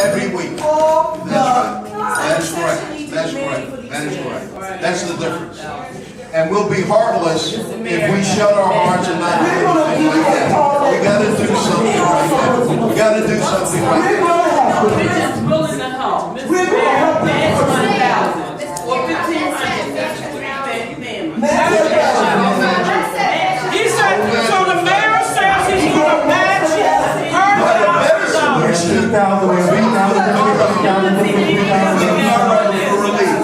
every week. That's right. That's correct. That is correct. That's the difference. And we'll be heartless if we shut our hearts and not do anything like that. We got to do something right now. We got to do something right now. Mrs. Willing to help. Mrs. Mayor, match 1,000 or 1,500. That's what you paying. He said, so the mayor says he's going to match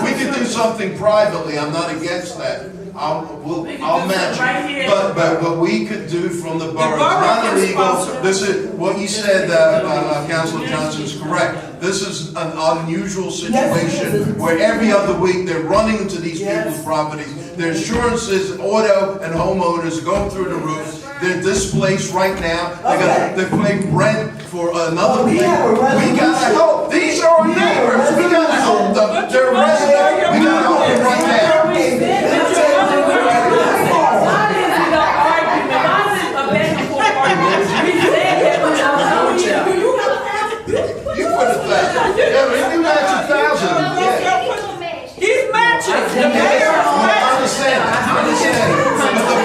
We can do something privately. I'm not against that. I'll match it. But what we could do from the borough, it's not illegal. This is what you said, Councilor Johnson is correct. This is an unusual situation where every other week they're running into these people's properties. Their insurances, auto and homeowners going through the roof. They're displaced right now. They're paying rent for another place. We gotta help. These are our neighbors. We gotta help them. They're residents. We gotta help them right now. You put it back. Yeah, but you match 1,000. He's matching. The mayor I understand. But the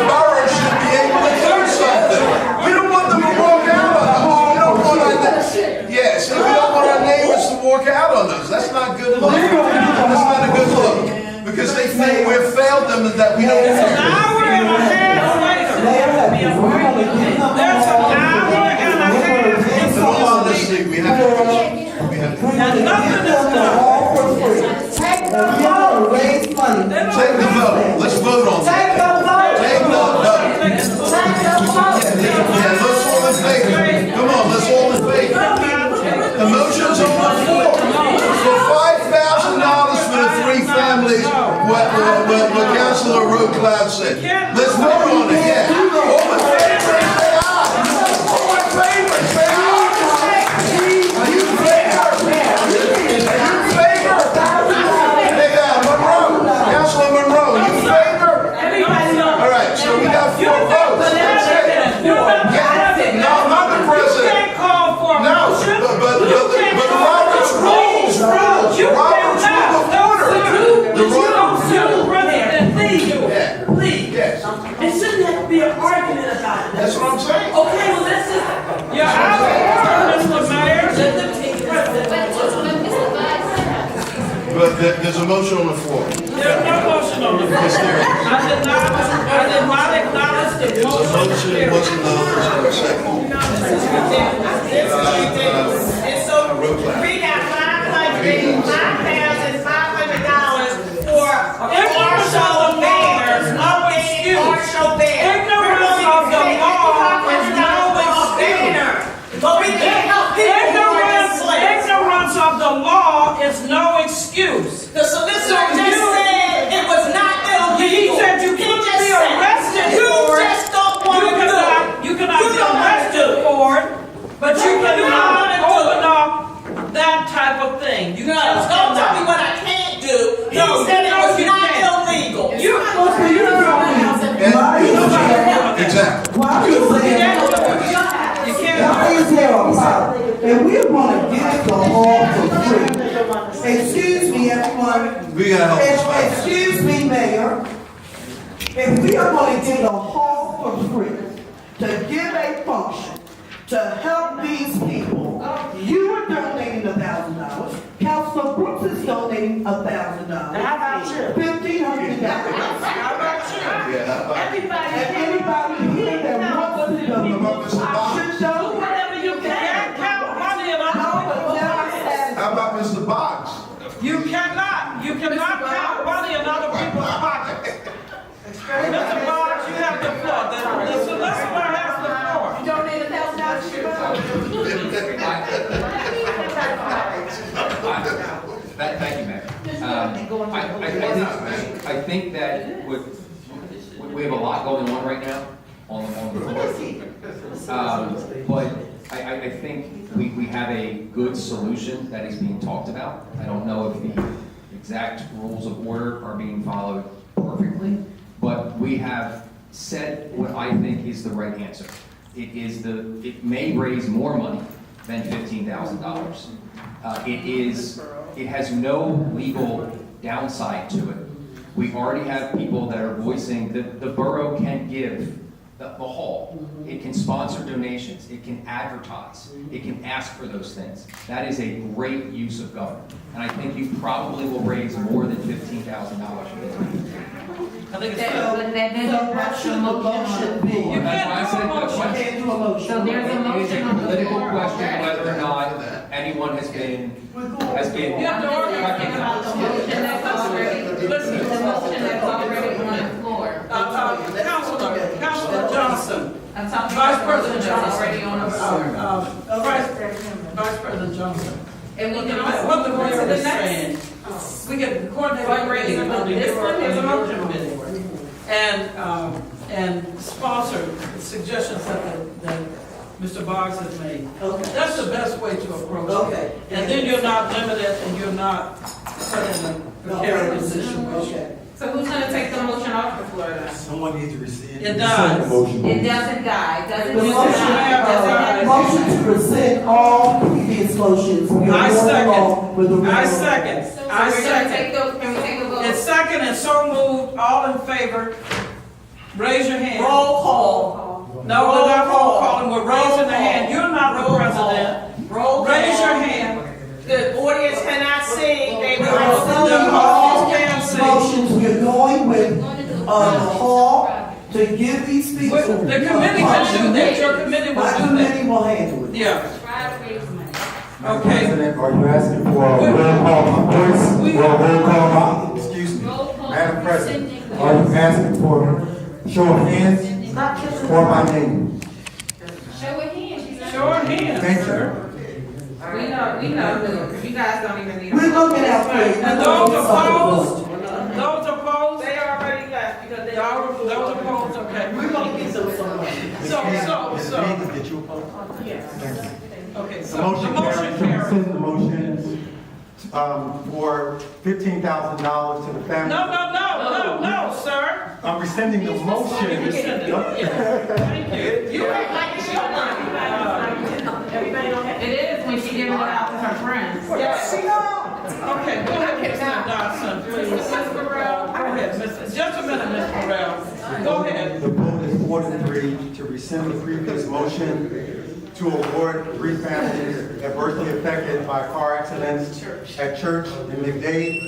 borough should be able to do something. We don't want them to walk out on us. We don't want our we don't want our neighbors to walk out on us. That's not good look. That's not a good look. Because they think we've failed them and that we don't care. There's an hour and a half later. In all honesty, we have to. And nothing is done. Take the vote. Let's vote on that. Take the vote. Yeah, let's all in favor. Come on, let's all in favor. The motion's on the floor. For $5,000 for the 3 families, what Councilor Roadcloud said. Let's vote on it, yeah. All in favor, say aye. All in favor, say aye. Are you in favor? Councilor Monroe, you in favor? All right, so we got 4 votes. That's it. No, not the president. You can't call for a motion. But Robert's rules. Robert's rule of order. The rules. Please. Yes. It shouldn't have to be an argument about it. That's what I'm saying. Okay, well, let's just. You're out of order, Mr. Mayor. But there's a motion on the floor. There's no motion on the floor. Yes, there is. I did not acknowledge the There's a motion. motion, was acknowledged in a second. And so we got $5,500 for partial banners. Partial banners. Ignorance of the law is no excuse. But we can't help people. Ignorance of the law is no excuse. The solicitor just said it was not illegal. He said you couldn't be arrested for it. You just don't want to do it. You cannot be arrested for it, but you cannot open up that type of thing. You just Don't tell me cannot. what I can't do. He No, said it no, was you not can't. illegal. Exactly. You can't. And we're going to get the hall for free. Excuse me, everyone. We gotta help this fight. Excuse me, Mayor. If we are going to get a hall for free to give a function to help these people, you are donating $1,000. Councilor Brooks is donating $1,000. How about you? $1,500. How about you? Yeah, how about Everybody. And anybody here that wants to donate should donate. Whatever you You can't count money in other people's pockets. How about Mr. Boggs? You cannot count money in other people's pockets. Mr. Boggs, you have the floor. The solicitor has the floor. Donate $1,000 to Thank you, Mayor. I think that we have a lot going on right now on the floor. But I think we have a good solution that is being talked about. I don't know if the exact rules of order are being followed perfectly, but we have said what I think is the right answer. It may raise more money than $15,000. It has no legal downside to it. We already have people that are voicing that the borough can give the hall. It can sponsor donations. It can advertise. It can ask for those things. That is a great use of government. And I think you probably will raise more than $15,000 for this. I think it's. So what should the motion be? You That's why I said the You question. can't do a motion. So there's a It is motion a on the political floor. question whether or not anyone has been. You have to argue About the motion that's already, the motion that's already on the floor. Councilor Johnson. I'm talking Vice about the President motion that's Johnson. already on the floor. Vice President Johnson. And we can also What the go to mayor the was next. saying, we can coordinate Fundraising on the this one is a motion. committee. And sponsor suggestions that Mr. Boggs has made. Okay. That's the best way to approach it. Okay. And then you're not limited and you're not put in a precarious situation. Okay. So who's gonna take the motion off the floor then? Someone needs to rescind. It does. It doesn't die, doesn't. The Yes, motion to rescind all previous motions. We are I going second. along with the I regular- second. So I we're gonna second. take those, can we take a vote? It's second and so moved. All in favor? Raise your hand. Roll call. No, we're not roll calling. We're raising the hand. You're not the president. Roll Raise call. your hand. The audience cannot see, they We will. are selling all motions. We're going with, the hall to give these people. The committee can do that. Your committee will My do that. committee will handle it. Yeah. Madam Okay. President, are you asking for a roll call voice or a roll call vote? Excuse me. Madam President, are you asking for a show of hands or my name? Show a hand. Show of hands, Thank sir. We know, you guys don't even need. We're looking out for you. And those opposed? Those opposed? They already left because they. Those opposed, okay. We're gonna get them somewhere. So, Did you oppose? yes. Thank you. Okay, The so the motion motion carries to carries. rescind the motion for $15,000 to the family. No, sir. I'm rescinding the motion. Thank you. You act like it's your money. It is when she giving it out to her friends. Yes. Okay, go ahead, Mr. Dodson, please. Mrs. Burrell. Go ahead, just a minute, Ms. Burrell. Go ahead. The vote is 4-3 to rescind the previous motion to award three families adversely affected by car accidents at church in McDade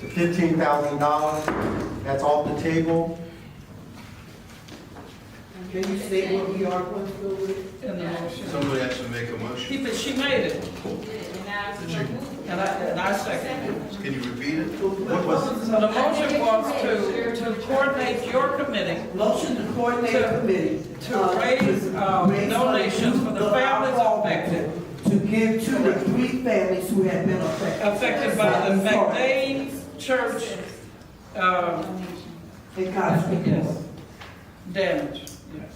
to $15,000. That's off the table. Can you say what we are going to do with it? In the motion. Somebody has to make a motion. She made it, and I second it. Can you repeat it? What was, So the motion was to coordinate your committee Motion to coordinate a committee. to raise donations for the families affected, To give to the three families who have been affected. by the McDade Church, In Cottage. yes, damage, yes.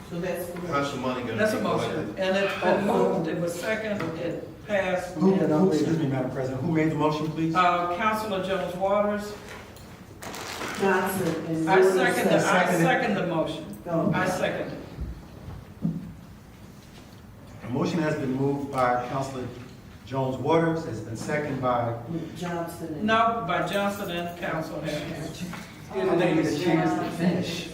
So that's. How's the money gonna be? That's a motion, collected? and it's been moved, it was second, it passed. excuse me, Madam President, who made the motion, please? Councilor Jones Waters, Johnson and. I Jordan second the motion, Oh. I second it. A motion has been moved by Councilor Jones Waters, has been seconded by. Johnson and. No, by Johnson and Council Harris. I didn't get a chance to finish.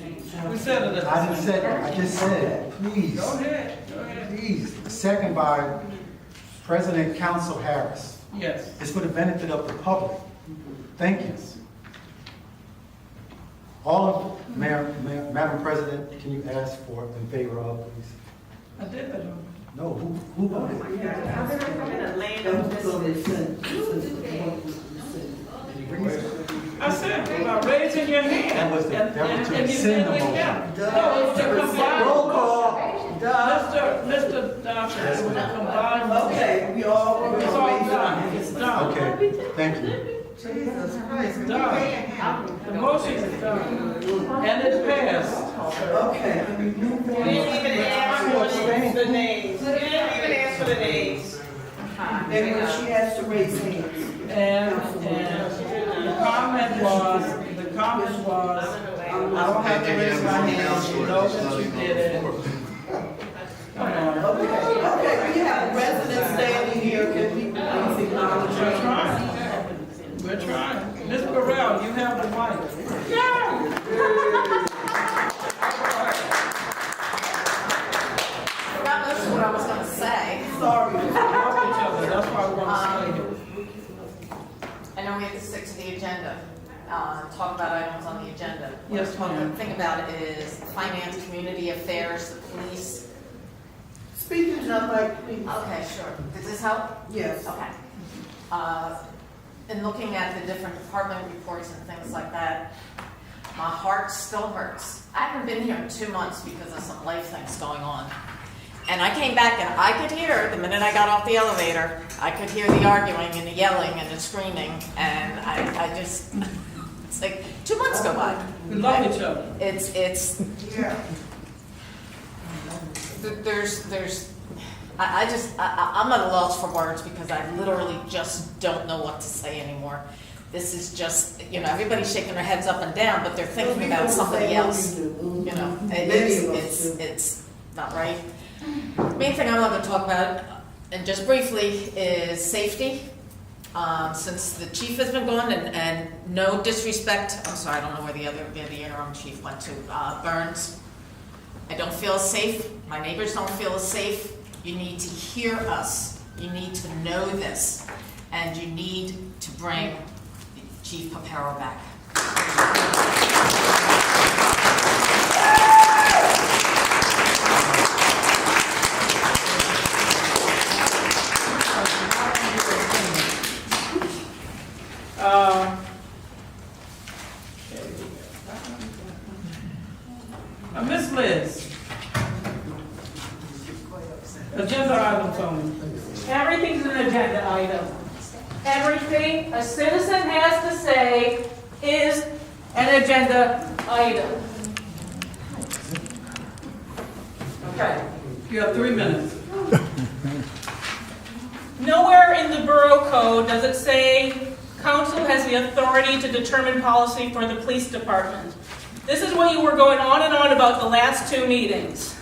We said it at the I didn't same. say, I just said, please, Go ahead, please. Second by President Council Harris. yes. It's for the benefit of the public. Thank you. All of, Madam President, can you ask for in favor of, please? I did that. No, who voted? I said, by raising your hand. That was and to you rescind the did it motion. again. No, it's to combine. Roll call. Mr. Dodson, it was a combined motion. Okay, we all. It's all done, it's done. Okay, thank you. It's done. The motion is done. And it's passed. Okay. You didn't even ask for the names. You didn't even ask for the names. And when she has to raise hands. And the comment was, I don't have to raise my hand, you know that you did it. Come on. talk about items on the agenda. Yes, ma'am. The thing about it is finance, community affairs, the police. Speaking to Mike, please. Okay, sure. Does this help? Yes. Okay. In looking at the different department reports and things like that, my heart still hurts. I haven't been here in 2 months because of some life things going on. And I came back and I could hear, the minute I got off the elevator, I could hear the arguing and the yelling and the screaming. And I just, it's like 2 months go by. We love each other. It's, Yeah. I'm at a loss for words because I literally just don't know what to say anymore. This is just, everybody's shaking their heads up and down, but they're thinking about somebody else. It's not right. Main thing I want to talk about, and just briefly, is safety. Since the chief has been gone, and no disrespect, I'm sorry, I don't know where the interim chief went to, Burns. I don't feel safe. My neighbors don't feel safe. You need to hear us. You need to know this. And you need to bring Chief Papero back. Miss Liz. Agenda item, Tony. Everything's an agenda item. Everything a citizen has to say is an agenda item. Okay. You have 3 minutes. Nowhere in the Borough Code does it say council has the authority to determine policy for the police department. This is what you were going on and on about the last 2 meetings.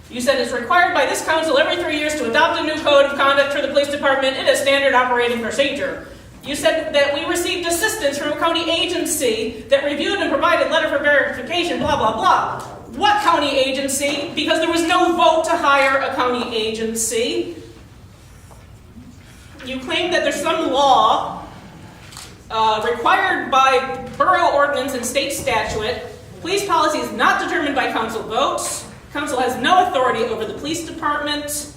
You said it's required by this council every 3 years to adopt a new code of conduct for the police department in a standard operating procedure. You said that we received assistance from a county agency that reviewed and provided letter for verification, blah, blah, blah. What county agency? Because there was no vote to hire a county agency. You claim that there's some law required by borough ordinance and state statute. Police policy is not determined by council votes. Council has no authority over the police department.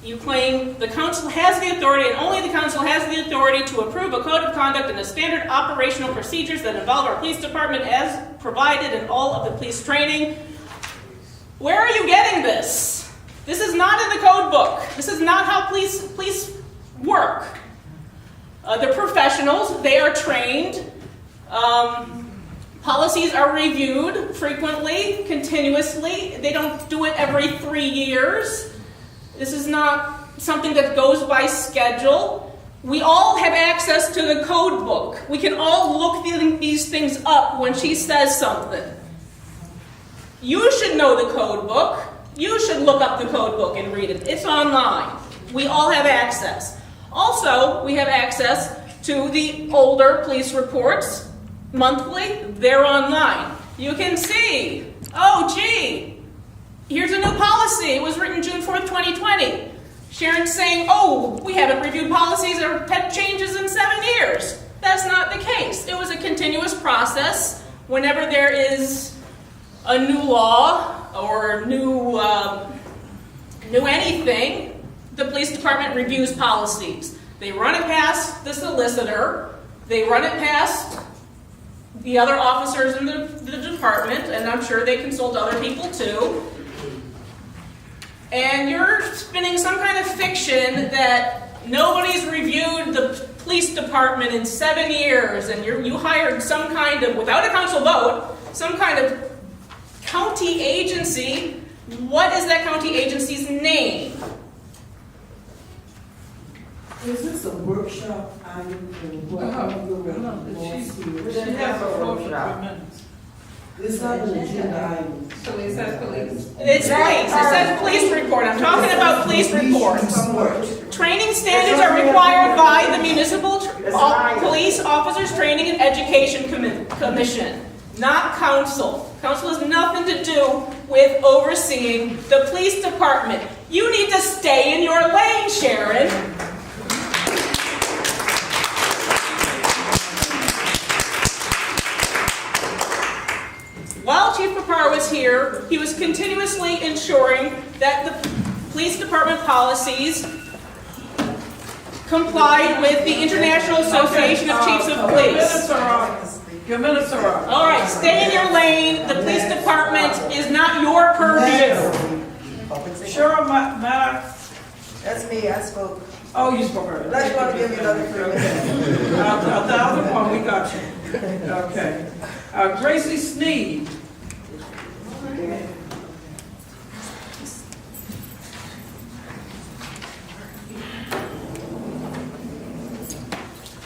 You claim the council has the authority, and only the council has the authority, to approve a code of conduct and the standard operational procedures that involve our police department as provided in all of the police training. Where are you getting this? This is not in the code book. This is not how police work. They're professionals. They are trained. Policies are reviewed frequently, continuously. They don't do it every 3 years. This is not something that goes by schedule. We all have access to the code book. We can all look these things up when she says something. You should know the code book. You should look up the code book and read it. It's online. We all have access. Also, we have access to the older police reports. Monthly, they're online. You can see, oh gee, here's a new policy. It was written June 4th, 2020. Sharon's saying, oh, we haven't reviewed policies or had changes in 7 years. That's not the case. It was a continuous process. Whenever there is a new law or new anything, the police department reviews policies. They run it past the solicitor. They run it past the other officers in the department, and I'm sure they consult other people too. And you're spinning some kind of fiction that nobody's reviewed the police department in 7 years, and you hired some kind of, without a council vote, some kind of county agency. What is that county agency's name? Is this a workshop item? She has a workshop. It's not an agenda item. So it says police. It's police. It says police report. I'm talking about police reports. Training standards are required by the Municipal Police Officers Training and Education Commission, not council. Council has nothing to do with overseeing the police department. You need to stay in your lane, Sharon. was here, he was continuously ensuring that the police department policies complied with the International Association of Chiefs of Police. Your minutes are up. All right, stay in your lane. The police department is not your purview. Sure, Madam. That's me, I spoke. Oh, you spoke earlier. Unless you want to give me another 3 minutes. 1,001, we got you. Okay. Gracie Sneed.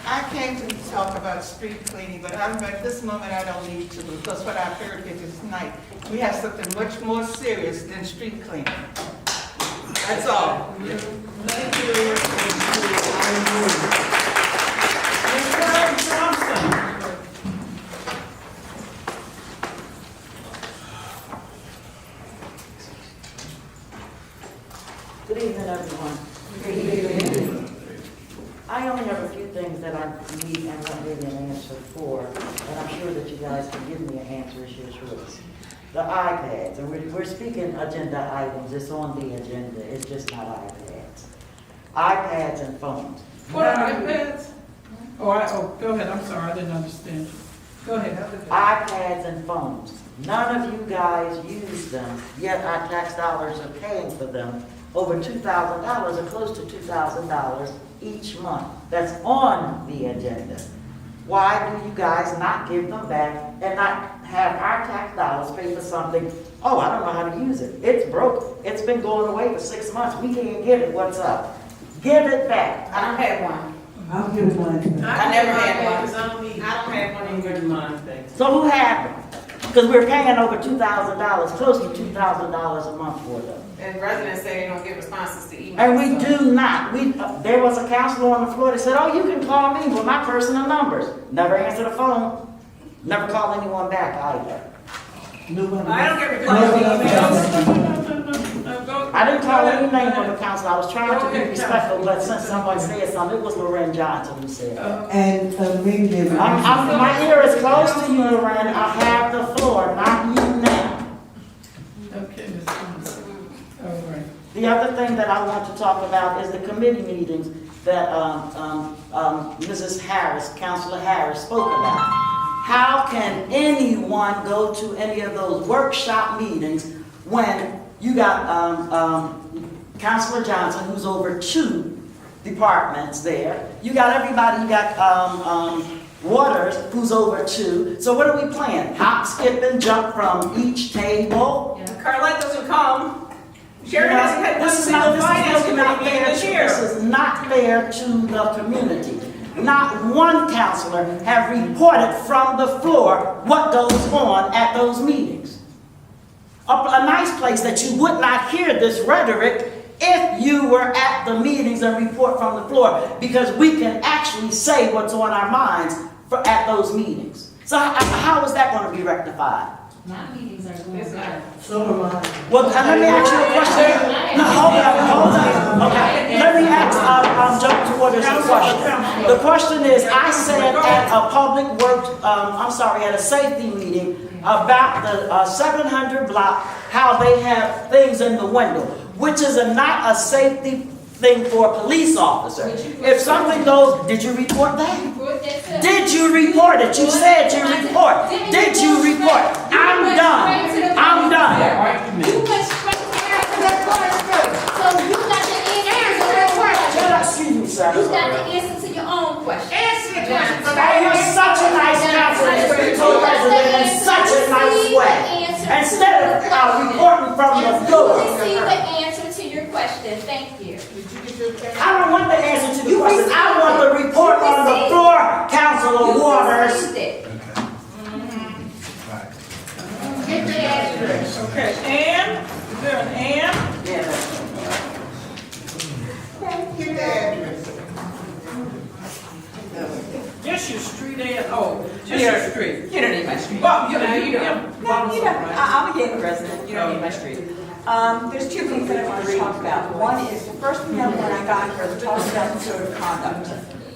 I came to talk about street cleaning, but at this moment I don't need to, because what I've heard here tonight, we have something much more serious than street cleaning. That's all. Thank you. Ms. Johnson. Good evening, everyone. Good evening. I only have a few things that I need and want really an answer for, and I'm sure that you guys can give me an answer as your choice. The iPads, and we're speaking agenda items, it's on the agenda, it's just not iPads. iPads and phones. What are iPads? Oh, go ahead, I'm sorry, I didn't understand you. Go ahead. iPads and phones. None of you guys use them, yet our tax dollars are paying for them over $2,000 or close to $2,000 each month. That's on the agenda. Why do you guys not give them back and not have our tax dollars pay for something? Oh, I don't know how to use it. It's broke. It's been going away for 6 months. We can't get it. What's up? Give it back. I don't have one. I'll give it one. I never had one. I don't have one either. So who had them? Because we're paying over $2,000, close to $2,000 a month for them. And residents say they don't get responses to emails. And we do not. There was a counselor on the floor that said, oh, you can call me with my personal numbers. Never answer the phone. Never call anyone back either. I don't get I didn't call any name of the counselor. I was trying to be respectful, but since someone said something, it was Lorraine Johnson who said that. And maybe my ear is close to you, Lorraine. I have the floor, not you now. Okay, Ms. Johnson. All right. The other thing that I want to talk about is the committee meetings that Mrs. Harris, Councilor Harris, spoke about. How can anyone go to any of those workshop meetings when you got Councilor Johnson, who's over 2 departments there. You got everybody, you got Waters, who's over 2. So what are we playing? Hop, skip, and jump from each table? Carlette doesn't come. Sharon hasn't had one single finance committee meeting this year. This is not fair to the community. Not one counselor have reported from the floor what goes on at those meetings. A nice place that you would not hear this rhetoric if you were at the meetings and report from the floor, because we can actually say what's on our minds at those meetings. So how is that going to be rectified? My meetings are going on. So am I. Well, let me ask you a question. No, hold on. Okay. Let me ask Joe Waters a question. The question is, I said at a public works, at a safety meeting about the 700 block, how they have things in the window, which is not a safety thing for a police officer. If something goes, did you report that? Did you report it? You said you report. Did you report? I'm done. I'm done. You went straight to the answer. So you got the answer to your question. Excuse me, sir. You got the answer to your own question. Answer your question. You're such a nice counselor to a resident in such a nice way. Instead of reporting from the floor. You receive the answer to your question. Thank you. I don't want the answer to the question. I want the report on the floor, Councilor Waters. Get the address. Okay, Ann? Is there an Ann? Yes. Give the address. Just your street, Ann? Oh, just your street. You don't need my street. Well, No, you don't. No, you don't. I'm a Yeadon resident. You don't need my street. There's 2 things that I want to talk about. One is, the first thing that when I got here, we talked about the code of conduct.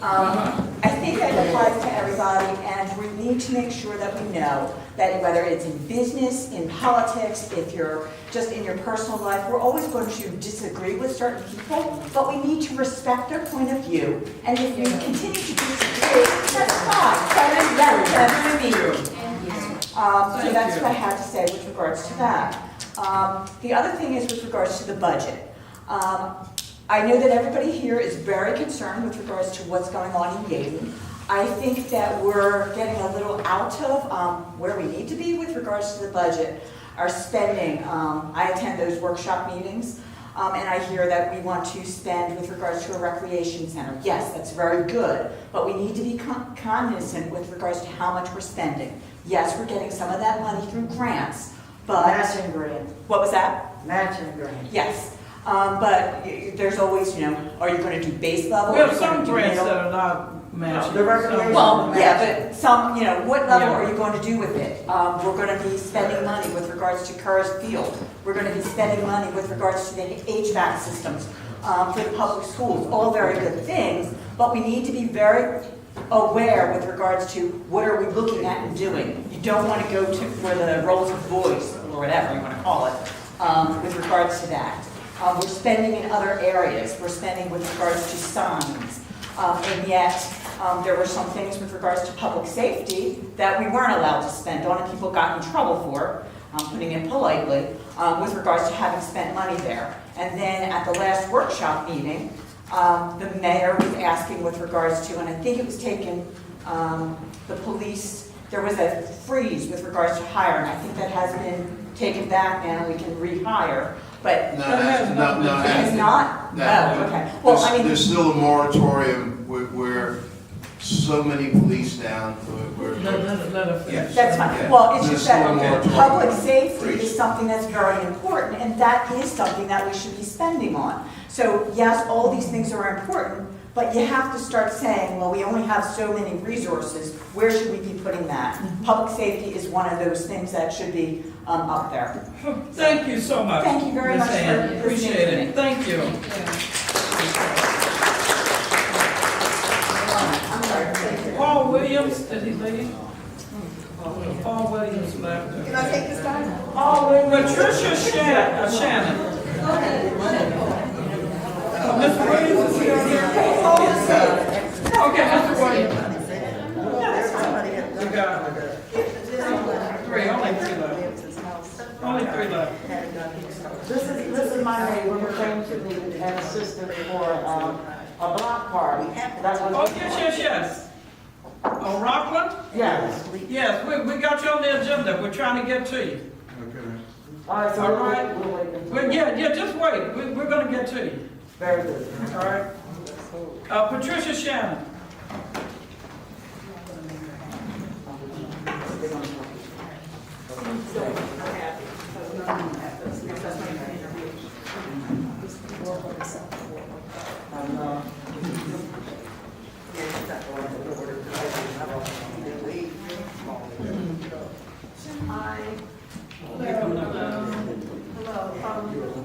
I think that applies to everybody, and we need to make sure that we know that whether it's in business, in politics, if you're just in your personal life, we're always going to disagree with certain people, but we need to respect their point of view. And if we continue to disagree, that's fine. That's me. So that's what I have to say with regards to that. The other thing is with regards to the budget. I know that everybody here is very concerned with regards to what's going on in Yeadon. I think that we're getting a little out of where we need to be with regards to the budget, our spending. I attend those workshop meetings, and I hear that we want to spend with regards to a recreation center. Yes, that's very good, but we need to be cognizant with regards to how much we're spending. Yes, we're getting some of that money through grants, but... Matching grant. What was that? Matching grant. Yes. But there's always, are you going to do base level? We have some grants that are not matching. The recreation. Well, yeah, but some, what level are you going to do with it? We're going to be spending money with regards to Curtis Field. We're going to be spending money with regards to the HVAC systems for the public schools. All very good things, but we need to be very aware with regards to what are we looking at and doing. You don't want to go to where the Rolls Royce, or whatever you want to call it, with regards to that. We're spending in other areas. We're spending with regards to signs. And yet, there were some things with regards to public safety that we weren't allowed to spend on, and people got in trouble for, putting it politely, with regards to having spent money there. And then at the last workshop meeting, the mayor was asking with regards to, and I think it was taken, the police, there was a freeze with regards to hiring. I think that has been taken back now, we can rehire. But No, it's not? No. Oh, okay. Well, I mean, There's still a moratorium where so many police down. Let that's fine. Yeah. Well, it's There's just that still a moratorium. public safety Freeze. is something that's very important, and that is something that we should be spending on. So yes, all these things are important, but you have to start saying, well, we only have so many resources. Where should we be putting that? Public safety is one of those things that should be up there. Thank you so much. Thank you very Ms. much for Ann. listening Appreciate to me. it. Thank you. Paul Williams, did he leave? Paul Williams left. Can I take this time? Paul Williams. Patricia Shannon. Mr. Williams is here. Okay, Mr. Williams. We got three, only three left. Only three left. This is my name. We came to meet and assisted for a block party. That Oh, was, yes. Oh, Rockland? yes. Yes, we got you on the agenda. We're trying to get to you. All right, so All we'll right. wait. Well, yeah, just wait. We're gonna get to you. Very good. All right. Patricia Shannon. Hello.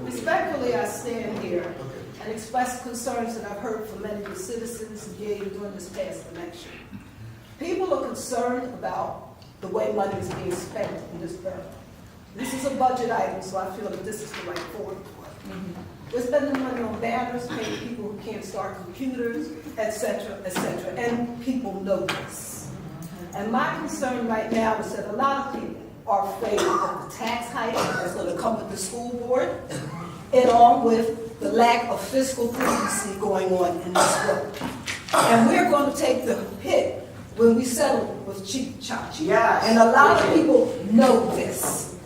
Respectfully, I stand here and express concerns that I've heard from many of the citizens of Yeadon during this past election. People are concerned about the way money is being spent in this borough. This is a budget item, so I feel that this is the right forum for it. We're spending money on banners, paying people who can't start computers, et cetera, and people know this. And my concern right now is that a lot of people are afraid of the tax hike that's going to come with the school board, along with the lack of fiscal prudency going on in this borough. And we're going to take the hit when we settle with Chief Chachi. Yes. And a lot of people know this.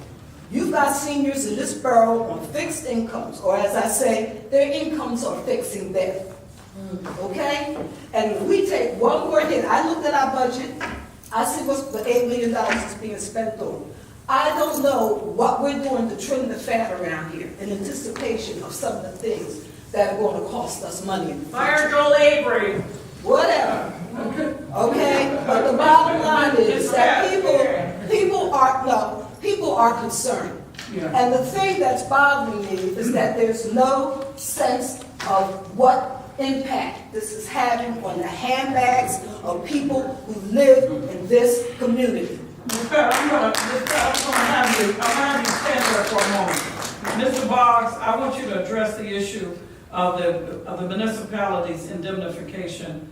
You've got seniors in this borough on fixed incomes, or as I say, their incomes are fixing them. Okay? And if we take one more hit, I looked at our budget, I see what the $8 million is being spent on. I don't know what we're doing to trim the fat around here in anticipation of some of the things that are going to cost us money in the future. Fire Joel Avery. Whatever. Okay? But the bottom line is that people are concerned. Yeah. And the thing that's bothering me is that there's no sense of what impact this is having on the handbags of people who live in this community. Ms. Pat, I'm gonna have you stand there for a moment. Mr. Boggs, I want you to address the issue of the municipalities' indemnification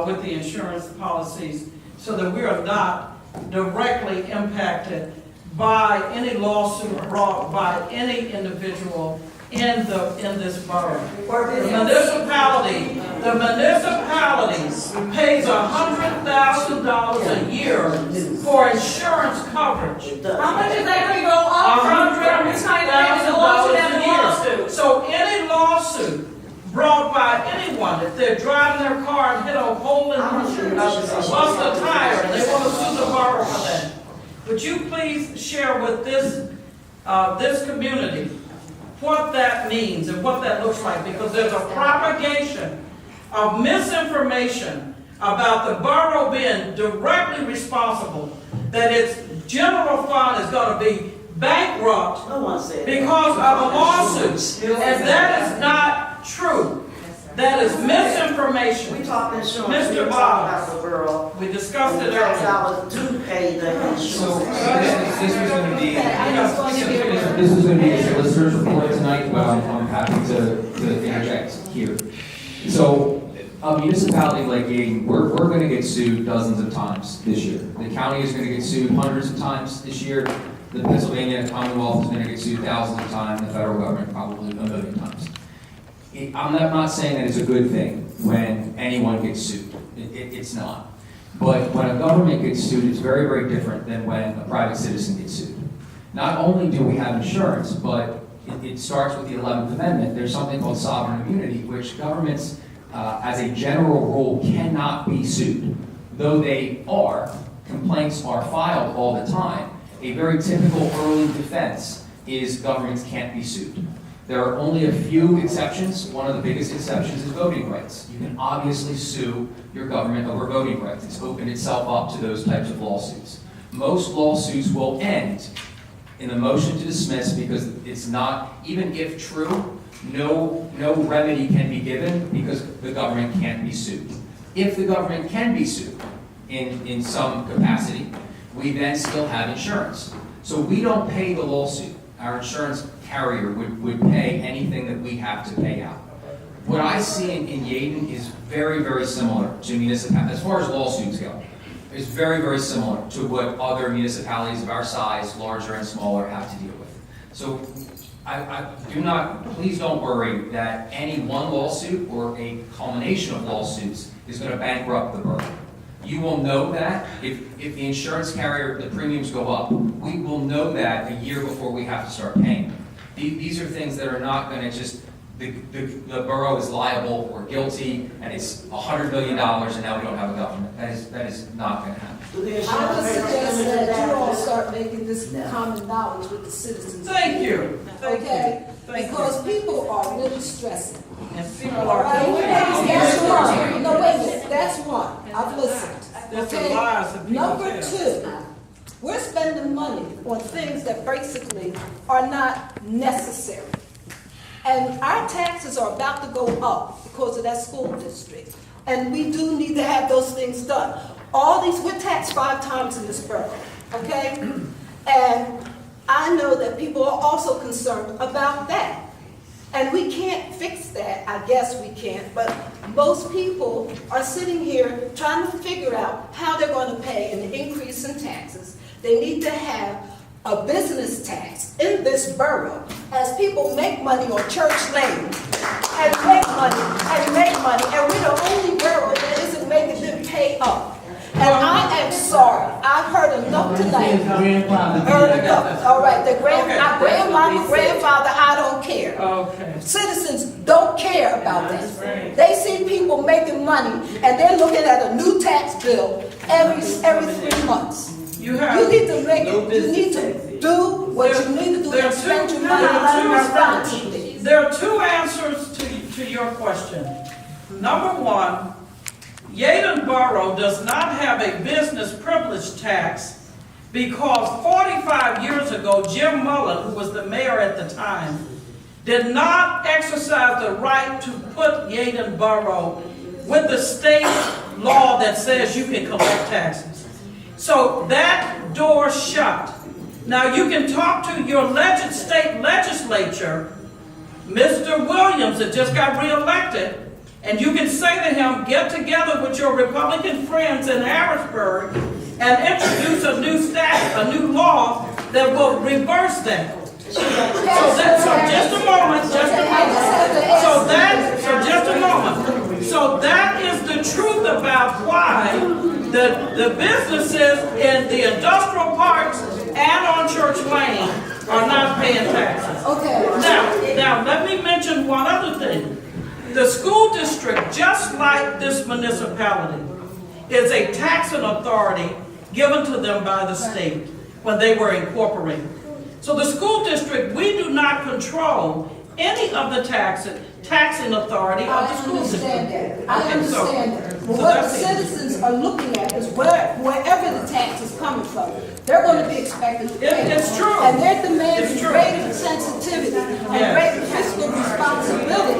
with the insurance policies so that we are not directly impacted by any lawsuit brought by any individual in this borough. The municipalities pays $100,000 a year for insurance coverage. How much is that gonna go up from? It's not even a lawsuit and a lawsuit. So any lawsuit brought by anyone, if they're driving their car and hit a hole in the bust a tire, and they want to sue the borough for that. Would you please share with this community what that means and what that looks like? Because there's a propagation of misinformation about the borough being directly responsible, that its general fund is going to be bankrupt because of a lawsuit. And that is not true. That is misinformation. We talked insurance. Mr. Boggs, The borough. we discussed it Tax earlier. dollars do pay the insurance. So this was going to be a solicitor's report tonight, but I'm happy to interject here. So a municipality like Yeadon, we're going to get sued dozens of times this year. The county is going to get sued hundreds of times this year. The Pennsylvania Commonwealth is going to get sued thousands of times. The federal government probably a million times. I'm not saying that it's a good thing when anyone gets sued. It's not. But when a government gets sued, it's very, very different than when a private citizen gets sued. Not only do we have insurance, but it starts with the 11th Amendment. There's something called sovereign immunity, which governments, as a general rule, cannot be sued. Though they are, complaints are filed all the time. A very typical early defense is governments can't be sued. There are only a few exceptions. One of the biggest exceptions is voting rights. You can obviously sue your government over voting rights. It's opened itself up to those types of lawsuits. Most lawsuits will end in a motion to dismiss because it's not, even if true, no remedy can be given because the government can't be sued. If the government can be sued in some capacity, we then still have insurance. So we don't pay the lawsuit. Our insurance carrier would pay anything that we have to pay out. What I see in Yeadon is very, very similar to municipalities, as far as lawsuits go. It's very, very similar to what other municipalities of our size, larger and smaller, have to deal with. So please don't worry that any one lawsuit or a culmination of lawsuits is going to bankrupt the borough. You will know that if the insurance carrier, the premiums go up, we will know that a year before we have to start paying. These are things that are not going to just, the borough is liable or guilty and it's $100 million and now we don't have a government. That is not going to happen. I would suggest that you all start making this common knowledge with the citizens. Thank you. Okay? Thank Because people are really stressing. And people All are. right? That's one. No, wait a minute. That's one. I've listened. There's some Okay? lies that people Number tell. 2, we're spending money on things that basically are not necessary. And our taxes are about to go up because of that school district. And we do need to have those things done. We're taxed 5 times in this borough, okay? And I know that people are also concerned about that. And we can't fix that, I guess we can't, but most people are sitting here trying to figure out how they're going to pay an increase in taxes. They need to have a business tax in this borough as people make money on Church Lane and make money, and we're the only borough that isn't making them pay up. And I am sorry. I've heard enough tonight. Heard enough. All right, grandmama, grandfather, I don't care. Okay. Citizens don't care about this. They see people making money and they're looking at a new tax bill every 3 months. You need to make it, you need to do what you need to do and spend your money responsibly. There are 2 answers to your question. Number 1, Yeadon Borough does not have a business privilege tax because 45 years ago, Jim Mullen, who was the mayor at the time, did not exercise the right to put Yeadon Borough with the state law that says you can collect taxes. So that door shut. Now you can talk to your state legislature, Mr. Williams, that just got reelected, and you can say to him, get together with your Republican friends in Harrisburg and introduce a new statute, a new law that will reverse that. So that is the truth about why the businesses in the industrial parks and on Church Lane are not paying taxes. Okay. Now let me mention one other thing. The school district, just like this municipality, is a taxing authority given to them by the state when they were incorporated. So the school district, we do not control any of the taxing authority of the school district. I understand that. But what the citizens are looking at is wherever the tax is coming from, they're going to be expected to pay. It's true. And they're demanding greater sensitivity and greater fiscal responsibility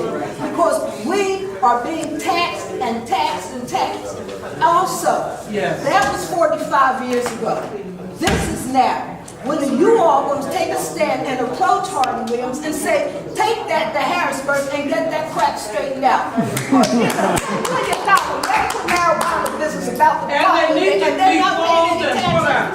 because we are being taxed and taxed and taxed. Also, that was 45 years ago. This is now. When you all going to take a stand and approach Harvey Williams and say, take that to Harrisburg and get that crap straightened out. $1 million medical marijuana business about the and they need to be closed and put out.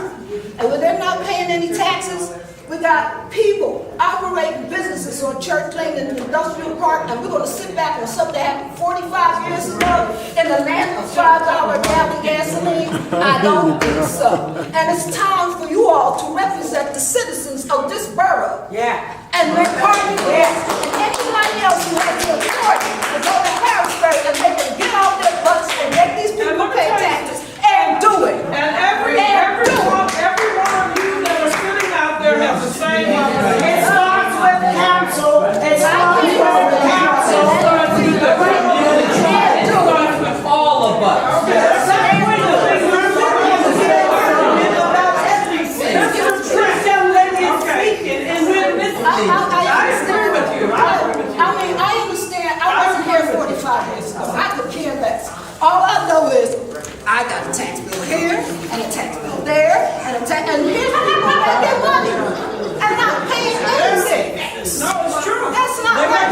And when they're not paying any taxes, we got people operating businesses on Church Lane in the industrial park, and we're going to sit back on something that happened 45 years ago in the land of $5 gallon gasoline? I don't think so. And it's time for you all to represent the citizens of this borough. Yeah. And make party and anybody else who has the authority to go to Harrisburg and they can get off their butts and make these people pay taxes and do it. And every one of you that are sitting out there has the same opportunity. It starts with the council. It starts with the council. It starts with all of us. I understand. I wasn't here 45 years ago. I could care less. All I know is I got a tax bill here and a tax bill there and a tax, and here's people make their money and not paying anything. No, it's true. That's not right.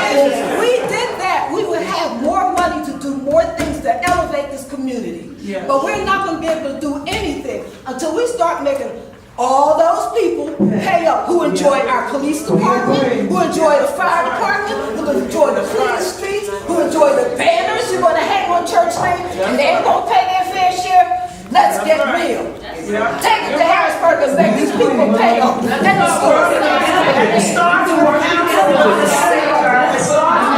And if we did that, we would have more money to do more things to elevate this community. Yes. But we're not going to be able to do anything until we start making all those people pay up who enjoy our police department, who enjoy the fire department, who enjoy the police streets, who enjoy the banners you're going to hang on Church Lane, and they ain't going to pay their fair share. Let's get real. Take it to Harrisburg and make these people pay up. And the story. And it starts with the council. It starts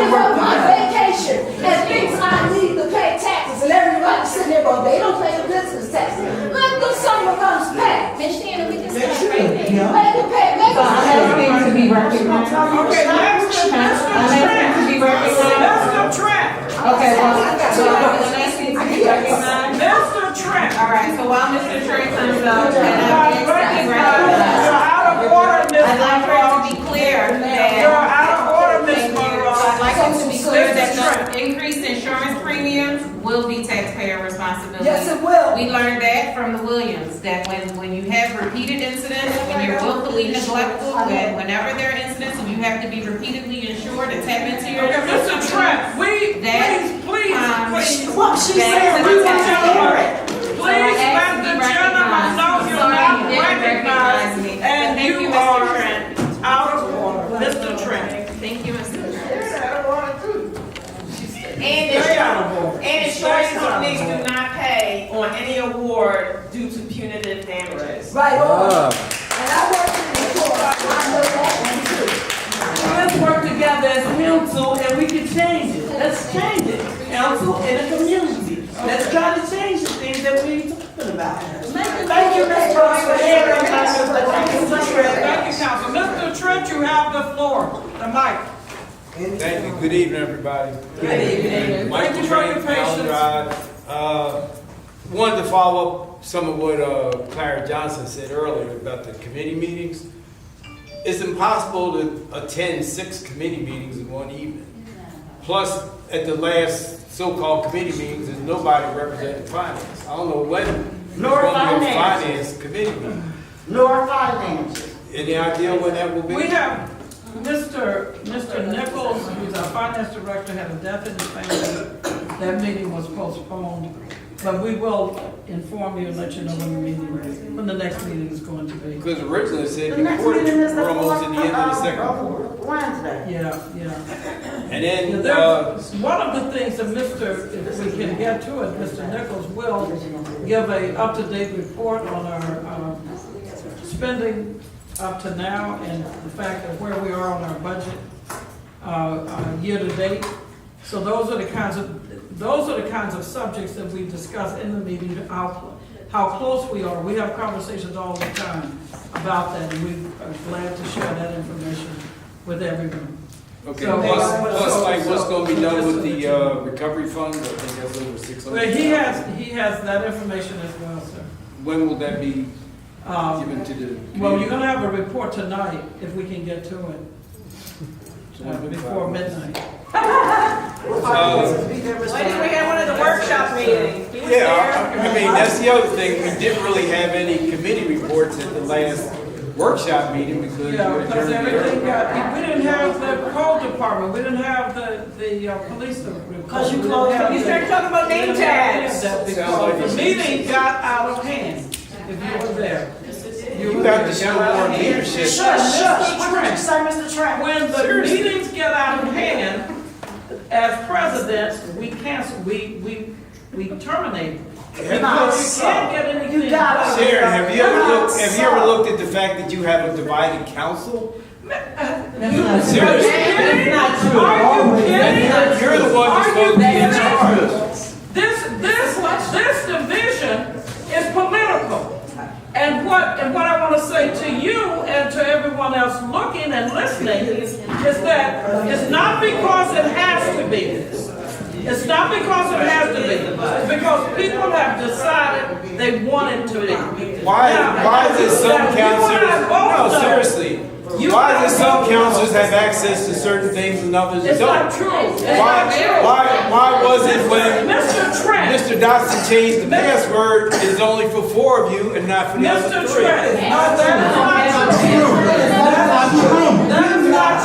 with my vacation and thinks I need to pay taxes, and everybody's sitting there going, they don't pay the business taxes. Let the summer guns pay. Ms. Shannon, we can start right there. Let them pay. Let them to be recognized. Okay, let's go track. Okay, well, I'm asking to be recognized. Mr. Trent. All right, so while Mr. Trey comes up, and You're out of order, Ms. I'd like for it to be clear that. You're out of order, Ms. Thank you. Monroe. I'd like it to be clear that Mr. the increased insurance premiums will be taxpayer responsibility. Yes, it will. We learned that from the Williams, that when you have repeated incidents, when you're willfully neglectful, whenever there are incidents and you have to be repeatedly insured and tap into your. Okay, Mr. Trent, please. What she said, we want to hear it. Please let the gentleman know you're not recognized and you are out of order. Mr. Trent. Thank you, Mr. Trent. And insurance companies do not pay on any award due to punitive damages. Right on. And I work in the court. I know that one too. Let's work together as council and we can change it. Let's change it. Council and the community. Let's try to change the things that we're talking about. Thank you, Ms. Brooks, for hearing us. Thank you, Mr. Trent. Thank you, Council. Mr. Trent, you have the floor, the mic. Thank you. Good evening, everybody. Good evening. Thank you for your patience. Wanted to follow up some of what Clara Johnson said earlier about the committee meetings. it's impossible to attend 6 committee meetings in one evening. Plus, at the last so-called committee meetings, there's nobody representing finance. I don't know when Nor there's going to be a finance. finance committee meeting. Nor finance. Any idea when that will be? We have Mr. Nichols, who's our finance director, had a death in his family. That meeting was postponed, but we will inform you and let you know when the next meeting is going to be. Because originally it said The the next quarter, meeting is the we're almost at the end of the second fourth, quarter. Wednesday. Yeah. And then, One of the things that if we can get to it, Mr. Nichols will give a up-to-date report on our spending up to now and the fact of where we are on our budget year to date. So those are the kinds of subjects that we discuss in the meeting, how close we are. We have conversations all the time about that, and we are glad to share that information with everyone. okay, So, plus like what's going to be done with the recovery fund? I think that's over 600. Well, he has that information as well, sir. When will that be given to the community? Well, you're gonna have a report tonight, if we can get to it, before midnight. Why didn't we have one of the workshop meetings? He was Yeah, there. I mean, that's the other thing. We didn't really have any committee reports at the last workshop meeting because Yeah, we because adjourned everything early. we didn't have the code department, we didn't have the police department. Because you closed We didn't have it. You started talking about name we didn't have any of tags. that Sounds like because the it's- meeting got out of hand, if you were there. You were have there. to show more leadership. Shush, shush. Mr. What did you Trent. say, Mr. Trent? When the Seriously. meetings get out of hand, as president, we cancel, we terminate. Because you can't get anything. You got it. Sharon, have you ever looked at the fact that you have a divided council? Seriously. Are you kidding? You're the one that's supposed to be in charge. This division is political. And what I want to say to you and to everyone else looking and listening is that it's not because it has to be. It's not because it has to be. It's because people have decided they want it to be. Why is it some councilors, no, seriously, why is it some councilors have access to certain things and others It's don't? not true. It's not true. Why was it when Mr. Trent. Mr. Dotson changed the password, it's only for 4 of you and not for the other Mr. 3? Trent. No, that is not true. That is not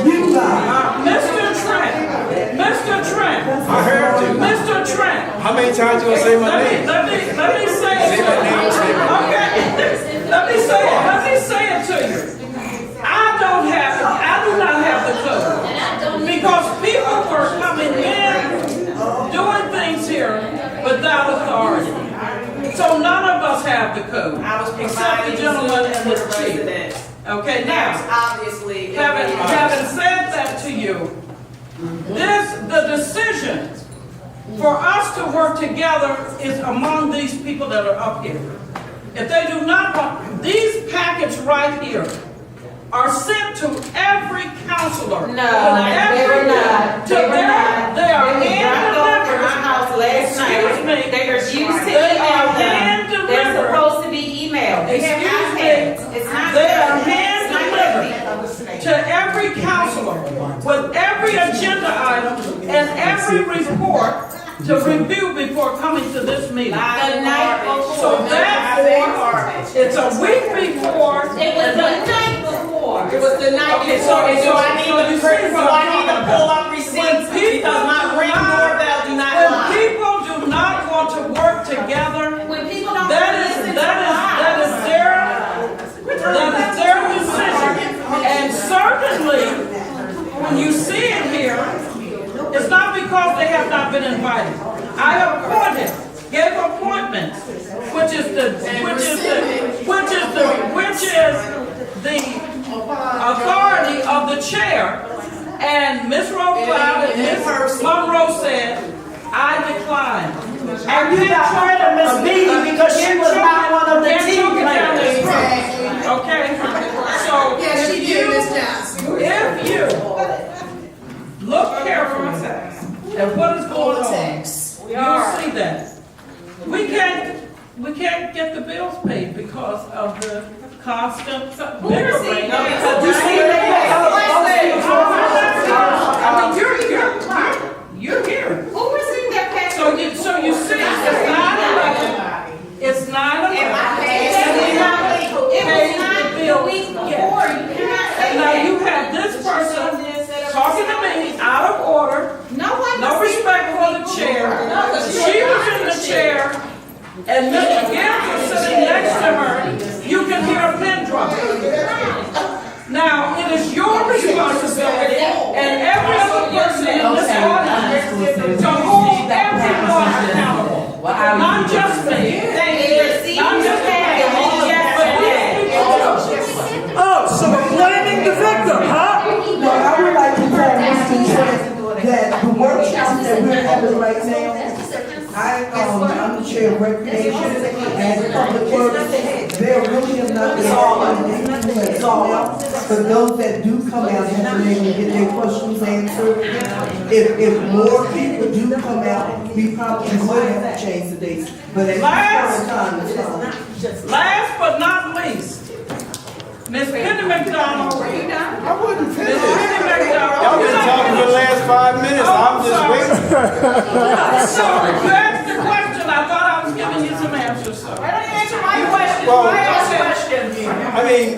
true. You lie. Mr. Trent. I heard you. Mr. Trent. How many times you gonna say my name? Let me say it. Say my name, say my name. Okay. Let me say it to you. I do not have the code. Because people were coming in, doing things here without authority. So none of us have the code. I was Except the providing gentleman and the to the chief. president. Okay, That's now, obviously. having said that to you, the decision for us to work together is among these people that are up here. If they do not want, these packets right here are sent to every counselor. No, they were not. They were not. They are They hand dropped off at my delivered. house last night. Excuse me. They refused to They are email hand them. They're delivered. supposed to be emailed. They have Excuse me. iPads. It's not. They are It's hand not delivered to every counselor with every agenda item and every report to review before coming to this meeting. The night before. So therefore, it's a week before. It was the night before. It was the night Okay, before. so I need to pull up receipts because my ring doorbell do not When lie. people do not want to work together, When people don't that listen is to lies. their decision. And certainly, when you see it here, it's not because they have not been invited. I have gave appointments, which is the authority of the chair. And Ms. Rocloud and Ms. Monroe said, I decline. And you got rid of Miss Beatty because she was not one of the team players. Okay, so if you look carefully at what is going on, you'll see that we can't get the bills paid because of the the constant, Who received that? you're here. Who received that package? So you see, it's 9/11. Am I paid? It was not the week before. You cannot say Now that. you have this person talking to me out of order, No one. no respect for the chair. She was in the chair, and Mr. Gibbs was sitting next to her. You can hear a pin drop. Now, it is your responsibility and every other person in this audience to hold everyone accountable. Not just me, not just me, but these people. Oh, so we're blaming the victim, huh? No, I would like to tell Mr. Chair that the workshop that we're having right now, I'm the chair of recreation and public works. There really have not been it's all out. For those that do come out, have been able to get their questions answered. If more people do come out, we probably would have to change the dates. But at this time, it's fine. Last but not least, Ms. Penny McDonald. I wouldn't Ms. finish. Penny McDonald. Y'all been talking for the last 5 minutes. I'm just waiting. So, you asked the question, I thought I was giving you some answers, sir. Why don't you answer my question? Well, My question. I mean,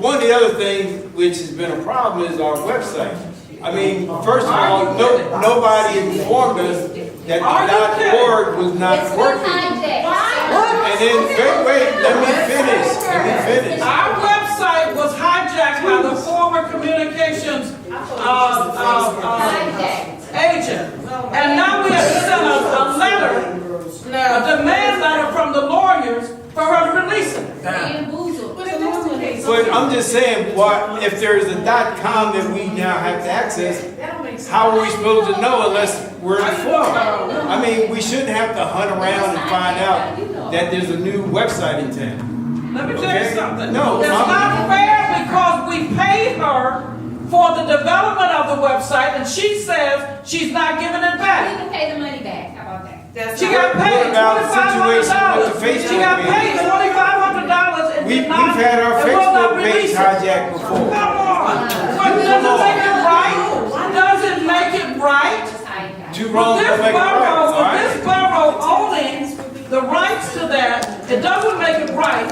one of the other things which has been a problem is our website. I mean, first of all, nobody informed us that the .org was not working. And then, wait, let me finish. Our website was hijacked by the former communications agent. And now we have to send a letter, a demand letter from the lawyers for her to release it. But I'm just saying, what if there's a .com that we now have to access? How are we supposed to know unless we're informed? I mean, we shouldn't have to hunt around and find out that there's a new website in town. Let me tell you something. No, it's not fair because we paid her for the development of the website, and she says she's not giving it back. We can pay the money back. How about that? She got paid $2,500. She got paid $2,500 and We've did not. had our and will not Facebook page release it. hijacked before. Come on. Well, does it make it right? Does it make it right? Two wrongs don't make a right, all With right? this borough owning the rights to that, it doesn't make it right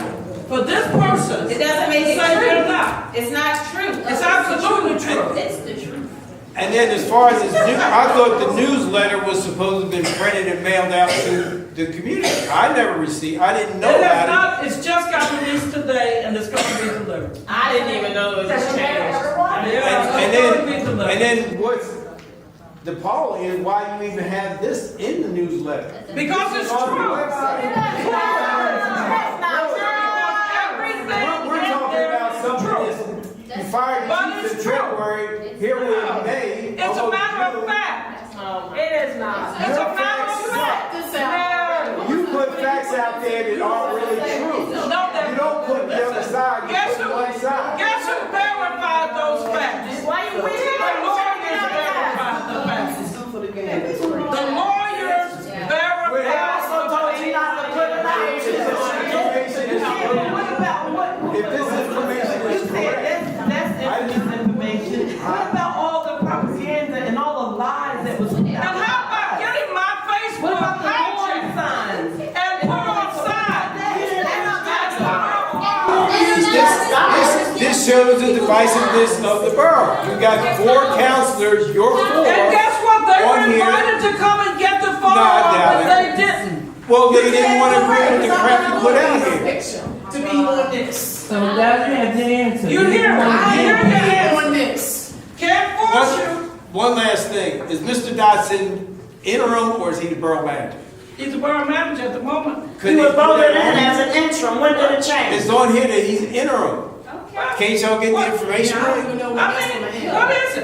for this person. It doesn't make it say true. they're not. It's not true. It's absolutely true. It's the truth. And then as far as this I thought the newsletter was supposed to have been printed and mailed out to the community. I never received, I didn't know It has about not, it's just got released today and it's going to be delivered. I didn't even know it was changed. it. Yeah, And it's going to be delivered. then what's the appalling is why you even have this in the newsletter. Because it's On the true. website. We're talking about something that's, you fired But the it's chief in true. February, here we're in May. It's a matter of fact. It is not. It's a matter of fact. You put facts out there that aren't really true. You don't put the other side, you Guess put who, one side. guess who verified those facts? Why you The lawyers verified the facts. The lawyers verified. They also told you not to put it out. If this information is correct, That's misinformation. What about all the propaganda and all the lies that was? And how about getting my Facebook hijacked signs? and put on side? this shows the divisiveness of the borough. You got 4 counselors, you're 4. And guess what? They on were here. invited to come and get the photo No, I op, doubt but it. they didn't. Well, they didn't want to agree with the crap you put out here. To be on this. So that's the answer. You hear me? You hear me? On this. Can't force you. One last thing, is Mr. Dodson interim or is he the borough manager? He's the borough manager at the moment. He was voted in as an interim. When did it change? It's on here that he's interim. Can't y'all get the information I don't right? even know I what mean, this what is it?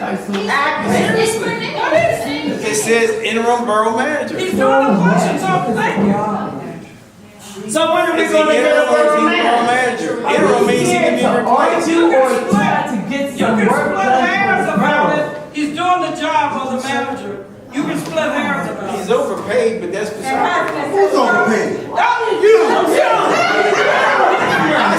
Seriously. What is it? It says interim borough manager. He's doing the function, so thank you. So when are we Is he going to get a interim or is borough he borough manager? manager? Interim means he can be replaced. You can split hairs about it. He's doing the job of the manager. You can split hairs about it. He's overpaid, but that's beside the point. Who's overpaid? You! I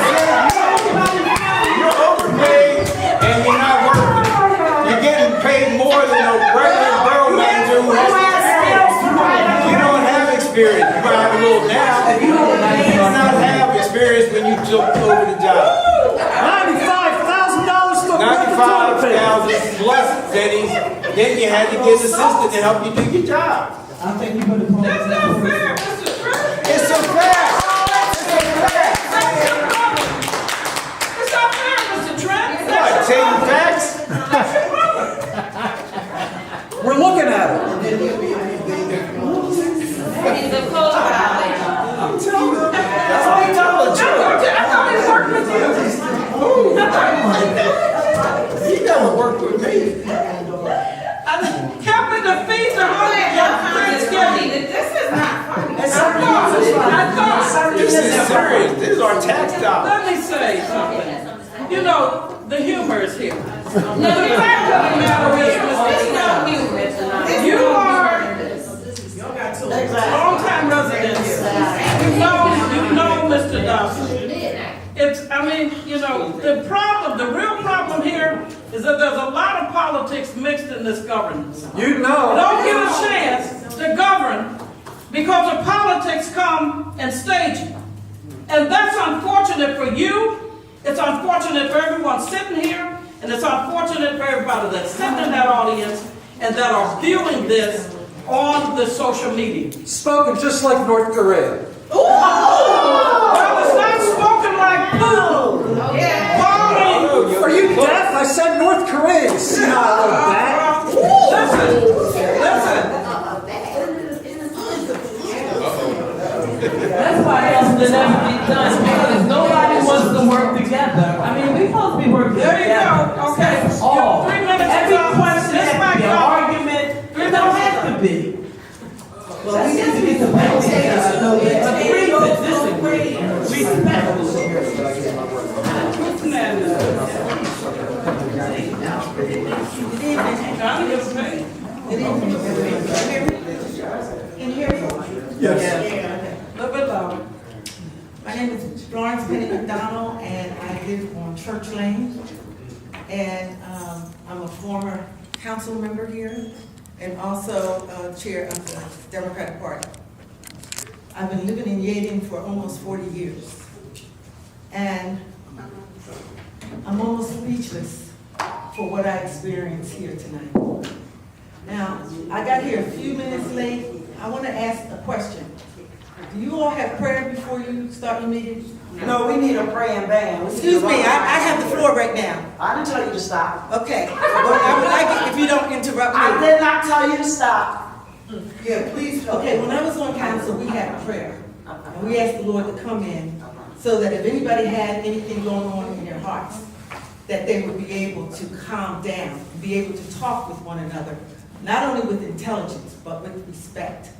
looked over the job. $95,000 for $95,000 plus then you had to get an assistant to help you do your job. I think you better put That's not fair, Mr. Trent. It's a fact. It's a fact. It's not fair, Mr. Trent. What, tell you facts? We're looking at it. It's a code violation. I'm telling you. That's all you tell the truth. I thought he worked with you. He never worked with me. Captain, the fees are Thanksgiving. This is not funny. I thought. This is serious. This is our tax dollars. Let me say something. You know, the humor is here. Now, the fact of the matter is, you are long-time residents. You know Mr. Dawson. The real problem here is that there's a lot of politics mixed in this governance. You know. You don't get a chance to govern because the politics come and stage you. And that's unfortunate for you. It's unfortunate for everyone sitting here. And it's unfortunate for everybody that's sitting in that audience and that are viewing this on the social media. Spoken just like North Korea. Well, it's not spoken like poo. Yeah. Are you deaf? I said North Korea. You see how I look back? Listen. That's why else will never be done, because nobody wants to work together. I mean, we supposed to be working There you together. go. Okay. All. 3 minutes. Every question This has to might be an go. argument. It don't have to be. Well, we need to be respectful. Yes. A little bit louder. My name is Florence Penny McDonald, and I live on Church Lane. And I'm a former council member here and also chair of the Democratic Party. I've been living in Yeadon for almost 40 years. And I'm almost speechless for what I experienced here tonight. Now, I got here a few minutes late. I want to ask a question. Do you all have prayer before you start your meeting? No, we need a praying band. Excuse me, I have the floor right now. I didn't tell you to stop. Okay, well, I would like it if you don't interrupt me. I did not tell you to stop. Yeah, please. Okay, when I was on council, we had a prayer. And we asked the Lord to come in so that if anybody had anything going on in their hearts, that they would be able to calm down, be able to talk with one another, not only with intelligence, but with respect.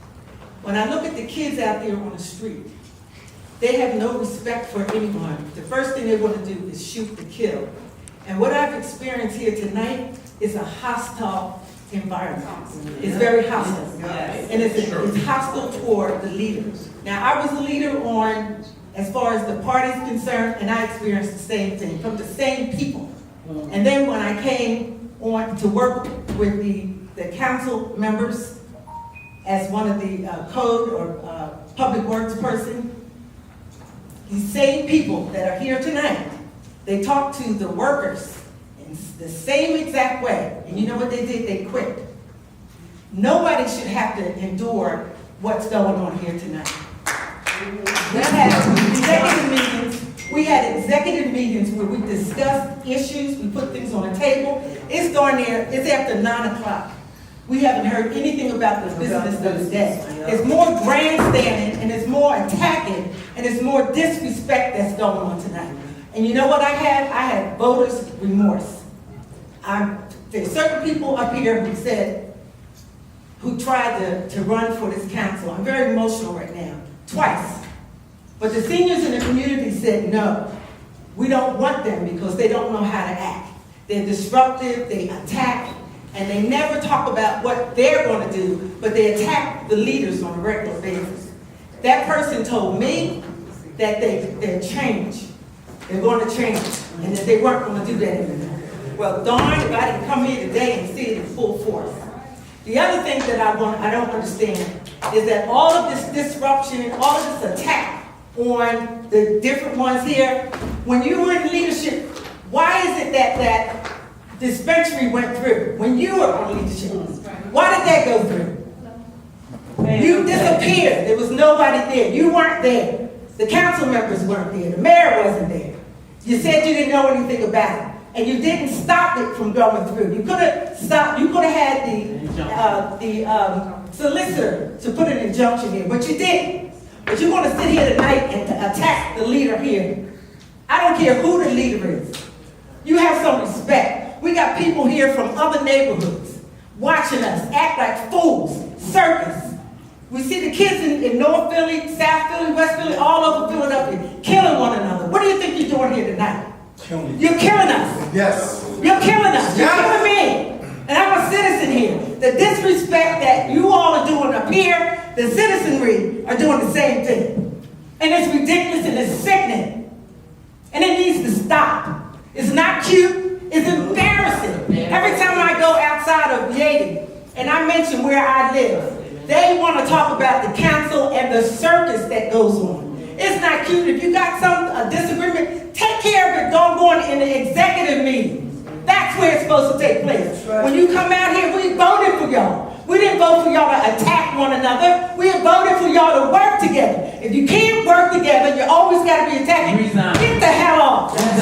When I look at the kids out there on the street, they have no respect for anyone. The first thing they want to do is shoot to kill. And what I've experienced here tonight is a hostile environment. It's very hostile. And it's hostile toward the leaders. Now, I was a leader on, as far as the party is concerned, and I experienced the same thing from the same people. And then when I came on to work with the council members as one of the code or public works person, these same people that are here tonight, they talk to the workers in the same exact way. And you know what they did? They quit. Nobody should have to endure what's going on here tonight. We had executive meetings where we discussed issues, we put things on the table. It's darn near, it's after 9 o'clock. We haven't heard anything about the business of the day. It's more grandstanding, and it's more attacking, and it's more disrespect that's going on tonight. And you know what I had? I had voters' remorse. There's certain people up here who tried to run for this council. I'm very emotional right now, twice. But the seniors in the community said, no, we don't want them because they don't know how to act. They're disruptive, they attack, and they never talk about what they're going to do, but they attack the leaders on a regular basis. That person told me that they're change. They're going to change, and that they weren't going to do that anymore. Well, darn if I didn't come here today and see it in full force. The other thing that I don't understand is that all of this disruption, all of this attack on the different ones here. When you were in leadership, why is it that dispensary went through when you were on leadership? Why did that go through? You disappeared. There was nobody there. You weren't there. The council members weren't there. The mayor wasn't there. You said you didn't know anything about it. And you didn't stop it from going through. You could have stopped, you could have had the solicitor to put an injunction in, but you didn't. But you want to sit here tonight and attack the leader here. I don't care who the leader is. You have some respect. We got people here from other neighborhoods watching us act like fools, circus. We see the kids in North Philly, South Philly, West Philly, all over Philadelphia, killing one another. What do you think you're doing here tonight? You're killing us. Yes. You're killing us. You're killing me. And I'm a citizen here. The disrespect that you all are doing up here, the citizenry are doing the same thing. And it's ridiculous and it's sickening. And it needs to stop. It's not cute. It's embarrassing. Every time I go outside of Yeadon and I mention where I live, they want to talk about the council and the circus that goes on. It's not cute. If you got some disagreement, take care of it. Don't go in the executive meeting. That's where it's supposed to take place. When you come out here, we voted for y'all. We didn't vote for y'all to attack one another. We voted for y'all to work together. If you can't work together, you always got to be attacking. Get the hell off. You don't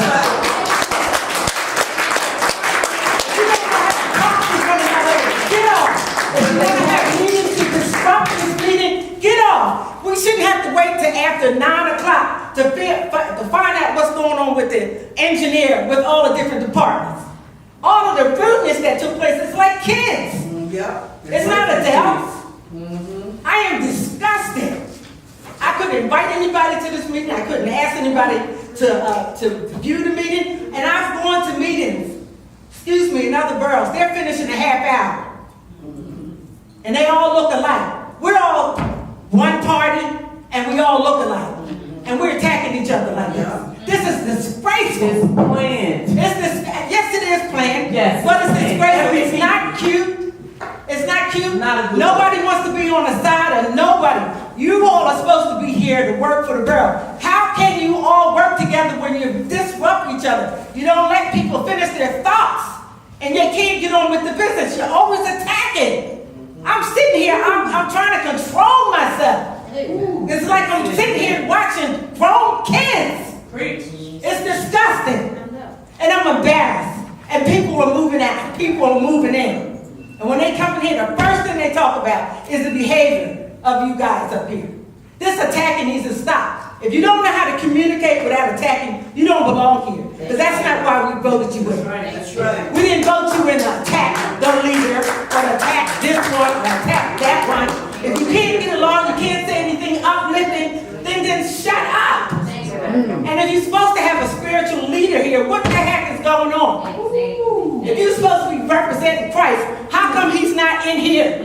have to talk to one another. Get off. If you want to have meetings to disrupt this meeting, get off. We shouldn't have to wait till after 9 o'clock to find out what's going on with the engineer, with all the different departments. All of the rudeness that took place, it's like kids. It's not adults. I am disgusted. I couldn't invite anybody to this meeting. I couldn't ask anybody to view the meeting. And I've gone to meetings, in other boroughs. They're finishing a half hour. And they all look alike. We're all one party, and we all look alike. And we're attacking each other like this. This is disgraceful. It's planned. Yes, it is planned. Yes. But it's disgraceful. It's not cute. It's not cute. Nobody wants to be on the side of nobody. You all are supposed to be here to work for the borough. How can you all work together when you disrupt each other? You don't let people finish their thoughts. And you can't get on with the business. You're always attacking. I'm sitting here, I'm trying to control myself. It's like I'm sitting here watching grown kids. It's disgusting. And I'm embarrassed. And people are moving out. People are moving in. And when they come in here, the first thing they talk about is the behavior of you guys up here. This attacking needs to stop. If you don't know how to communicate without attacking, you don't belong here. Because that's not why we voted you in. That's right. We didn't vote you in to attack the leader, or to attack this one, or attack that one. If you can't get along, you can't say anything uplifting, then shut up. And if you're supposed to have a spiritual leader here, what the heck is going on? If you're supposed to be representing Christ, how come he's not in here?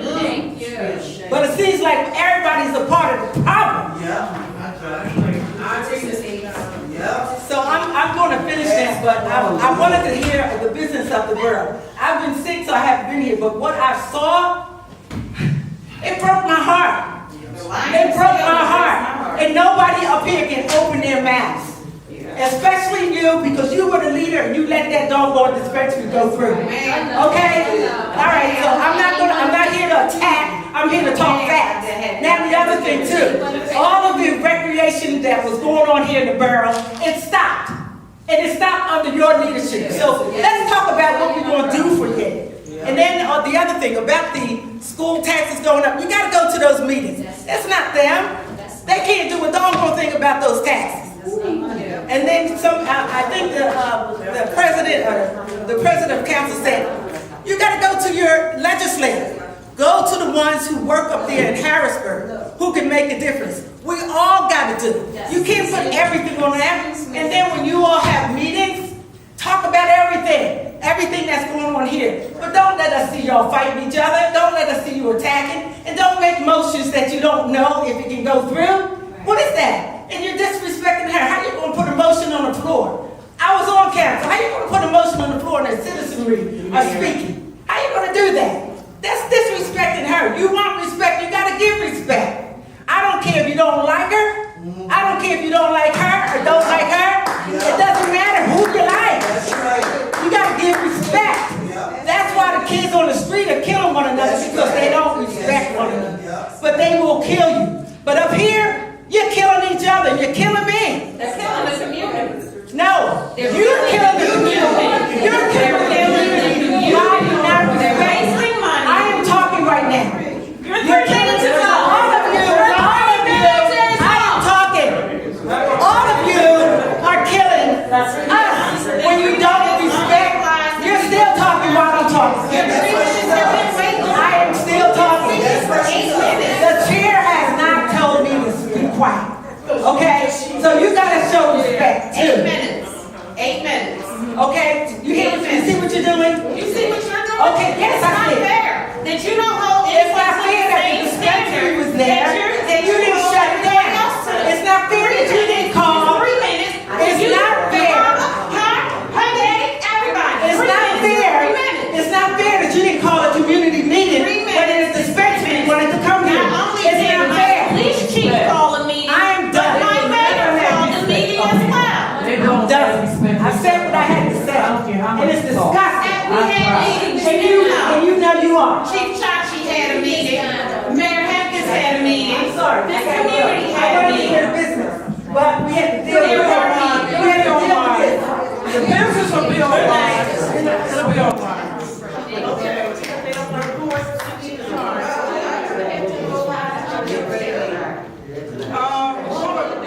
But it seems like everybody's a part of the problem. So I'm going to finish this, but I wanted to hear the business of the borough. I've been sick, so I haven't been here, but what I saw, it broke my heart. It broke my heart. And nobody up here can open their mouths. Especially you, because you were the leader and you let that doggone dispensary go through. Okay? All right, so I'm not here to attack. I'm here to talk facts. Now the other thing too, all of the recreation that was going on here in the borough, it stopped. And it stopped under your leadership. So let's talk about what we're going to do for you. And then the other thing about the school taxes going up, you got to go to those meetings. It's not them. They can't do a doggone thing about those taxes. And then I think the president of council said, you got to go to your legislators. Go to the ones who work up there in Harrisburg, who can make a difference. We all got to do it. You can't put everything on them. And then when you all have meetings, talk about everything that's going on here. But don't let us see y'all fighting each other. Don't let us see you attacking. And don't make motions that you don't know if it can go through. What is that? And you're disrespecting her. How are you going to put a motion on the floor? I was on council. How are you going to put a motion on the floor and the citizenry are speaking? How are you going to do that? That's disrespecting her. You want respect, you got to give respect. I don't care if you don't like her. I don't care if you they will kill you. But up here, you're killing each other. You're killing me. They're killing the community. No, you're killing the community. You're killing the community. Why you not respect? I am talking right now. You're killing to all of you. I am talking. All of you are killing us when you don't respect. You're still talking while I'm talking. I am still talking. The chair has not told me to be quiet. Okay? So you gotta show respect too. 8 minutes. 8 minutes. Okay? You see what you're doing? You see what you're doing? Okay, yes, I see. It's not fair that you don't hold It's not fair that the dispensary was there and you didn't shut it down. It's not fair that you didn't call. 3 minutes. It's not fair. It's not fair. It's not fair that you didn't call a community meeting when the dispensary wanted to come here. It's not fair. Police chief called a meeting. I am done. My mayor called a meeting as well. I'm done. I said what I had to say. And it's disgusting. We had meetings. And you know you are. Chief Chachi had a meeting. Mayor Hampkins had a meeting. I'm sorry. This community had a meeting. Business. But we had to deal with it. We had to deal with it. The business will be online. It'll be online.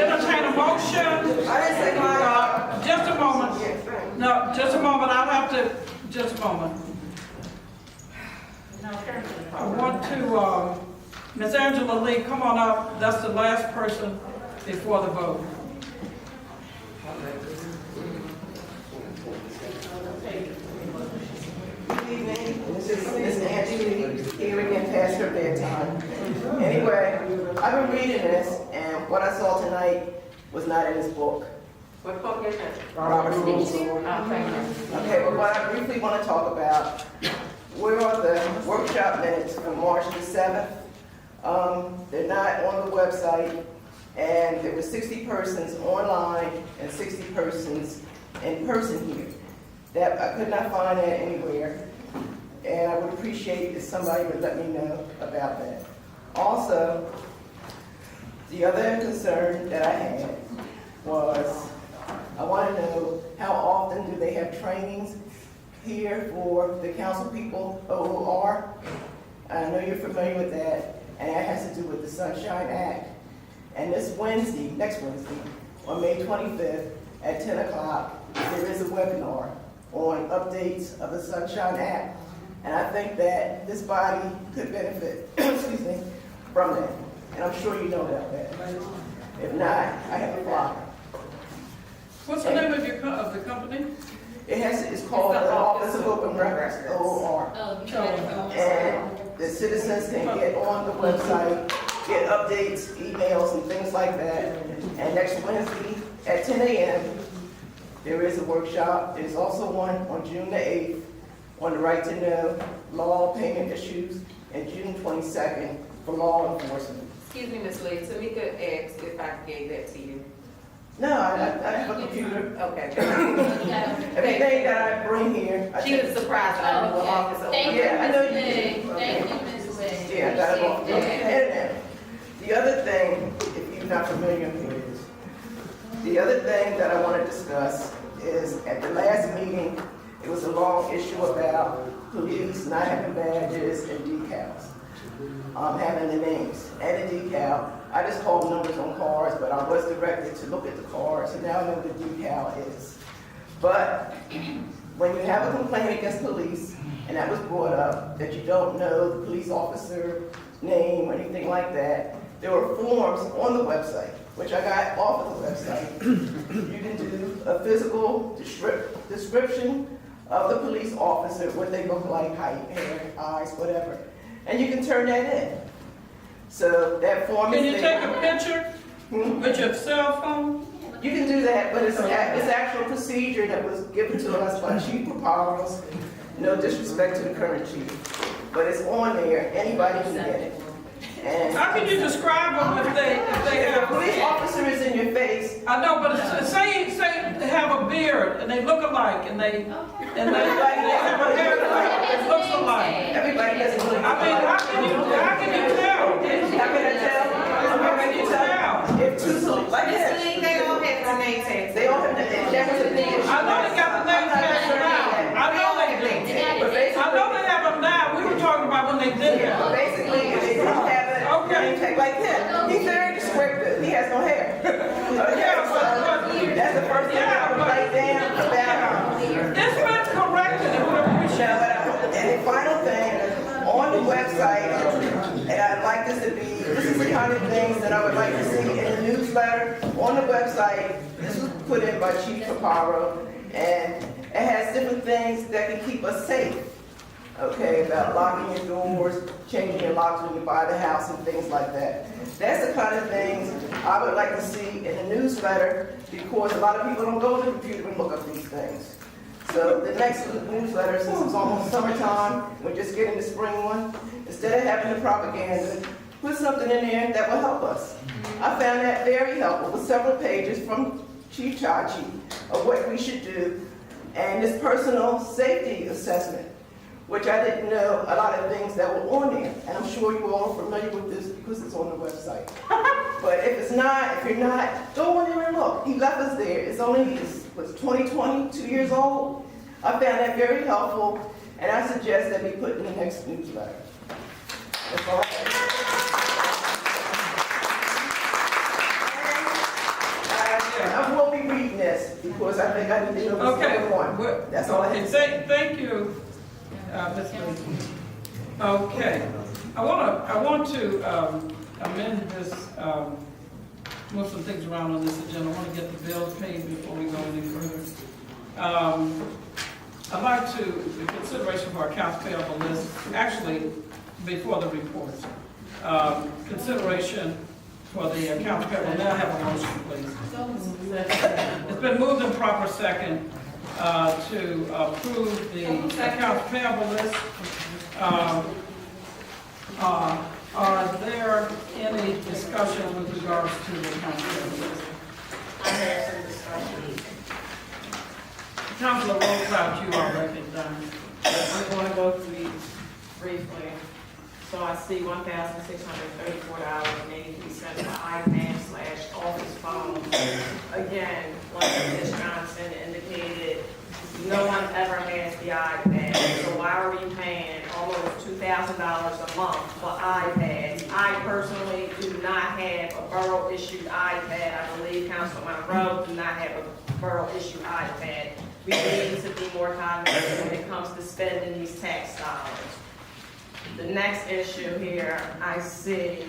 Entertain a motion. Just a moment. No, just a moment. I'll have to, just a moment. I want to, Ms. Angela Lee, come on up. That's the last person before the vote. Good evening, this is Miss Angie here again past her bedtime. Anyway, I've been reading this, and what I saw tonight was not in this book. What book is it? Robert's Rules. Okay, but what I briefly want to talk about, where are the workshop minutes from March the 7th? They're not on the website, and there were 60 persons online and 60 persons in person here. That I could not find that anywhere, and I would appreciate if somebody would let me know about that. Also, the other concern that I had was, I want to know how often do they have trainings here for the council people, OOR? I know you're familiar with that, and that has to do with the Sunshine Act. And this Wednesday, next Wednesday, on May 25th at 10 o'clock, there is a webinar on updates of the Sunshine Act. And I think that this body could benefit, excuse me, from that. And I'm sure you know about that. If not, I have a flyer. What's the name of the company? It's called the Office of Open Records, OOR. And the citizens can get on the website, get updates, emails, and things like that. And next Wednesday at 10 a.m., there is a workshop. There's also one on June the 8th on the right to know law payment issues, and June 22nd for law enforcement. Excuse me, Ms. Lee, Tamika asked if I gave that to you. No, I have a computer. Okay. Everything that I bring here. She was surprised that I knew what office it was. Yeah, I know you did. Thank you, Ms. Wade. Yeah, I got it off the internet. The other thing, if you're not familiar with this, the other thing that I want to discuss is at the last meeting, it was a long issue about police not having badges and decals, having the names and the decal. I just called numbers on cars, but I was directed to look at the cars, and now I know what the decal is. But when you have a complaint against police, and that was brought up, that you don't know the police officer name or anything like that, there were forms on the website, which I got off of the website. You can do a physical description of the police officer, what they look like, height, hair, eyes, whatever. And you can turn that in. So that form is Can you there. take a picture with your cell phone? You can do that, but it's actual procedure that was given to us by Chief Paparos. No disrespect to the current chief, but it's on there. Anybody can get it. And how can you describe them if they have? The police officer is in your face. I know, but say they have a beard and they look alike and they have a haircut that looks alike. Everybody doesn't look alike. I mean, how can you tell? How can I Like this. They all have the name tags. They all have the name tags. I know they got the name tags now. I know they do. But basically, I know they have them now. We were talking about when they did yeah, but it. basically, if they don't have it, name tag like him. He's very descriptive. He has no hair. Okay, so that's the first thing I would write down about. It's been corrected and we appreciate it. And the final thing, on the website, and I'd like this is the kind of things that I would like to see in the newsletter. On the website, this was put in by Chief Caparo, and it has different things that can keep us safe. Okay, about locking your doors, changing your locks when you buy the house and things like that. That's the kind of things I would like to see in the newsletter, because a lot of people don't go to the computer and look up these things. So the next newsletter, since it's almost summertime, we're just getting the spring one, instead of having the propaganda, put something in there that will help us. I found that very helpful with several pages from Chief Chachi of what we should do, and this personal safety assessment, which I didn't know a lot of things that were on there. And I'm sure you all are familiar with this because it's on the website. But if you're not, go on there and look. He left us there. It's only, was 2020, 2 years old. I found that very helpful, and I suggest that we put in the next newsletter. That's all I have. I will be reading this because I think I need to know what's going on. That's all I have. Thank you. Okay, I want to amend this, move some things around on this agenda. I want to get the bills paid before we go any further. I'd like to, in consideration for our accounts payable list, actually, before the reports, consideration for the accounts payable. May I have a motion, please? It's been moved in proper second to approve the accounts payable list. Are there any discussion with regards to the accounts payable list? I have some discussion. Councilor Rosecrans, you are recognized. I'm going to go through these briefly. So I see $1,634.83 for iPad/office phone. Again, like Ms. Johnson indicated, no one ever has the iPad. So why are we paying almost $2,000 a month for iPads? I personally do not have a borough-issued iPad. I believe Councilman Monroe do not have a borough-issued iPad. We need to be more cognizant when it comes to spending these tax dollars. The next issue here, I see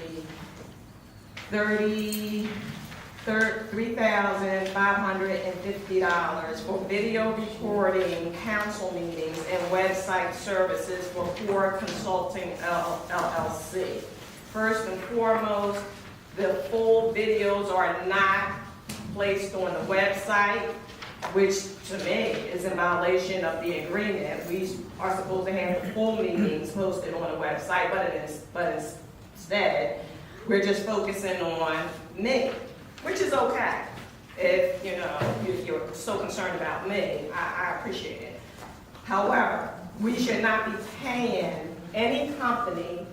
$3,550 for video recording, council meetings, and website services for Core Consulting LLC. First and foremost, the full videos are not placed on the website, which to me is in violation of the agreement. We are supposed to have the full meetings posted on the website, but instead, we're just focusing on me, which is okay. If you're so concerned about me, I appreciate it. However, we should not be paying any company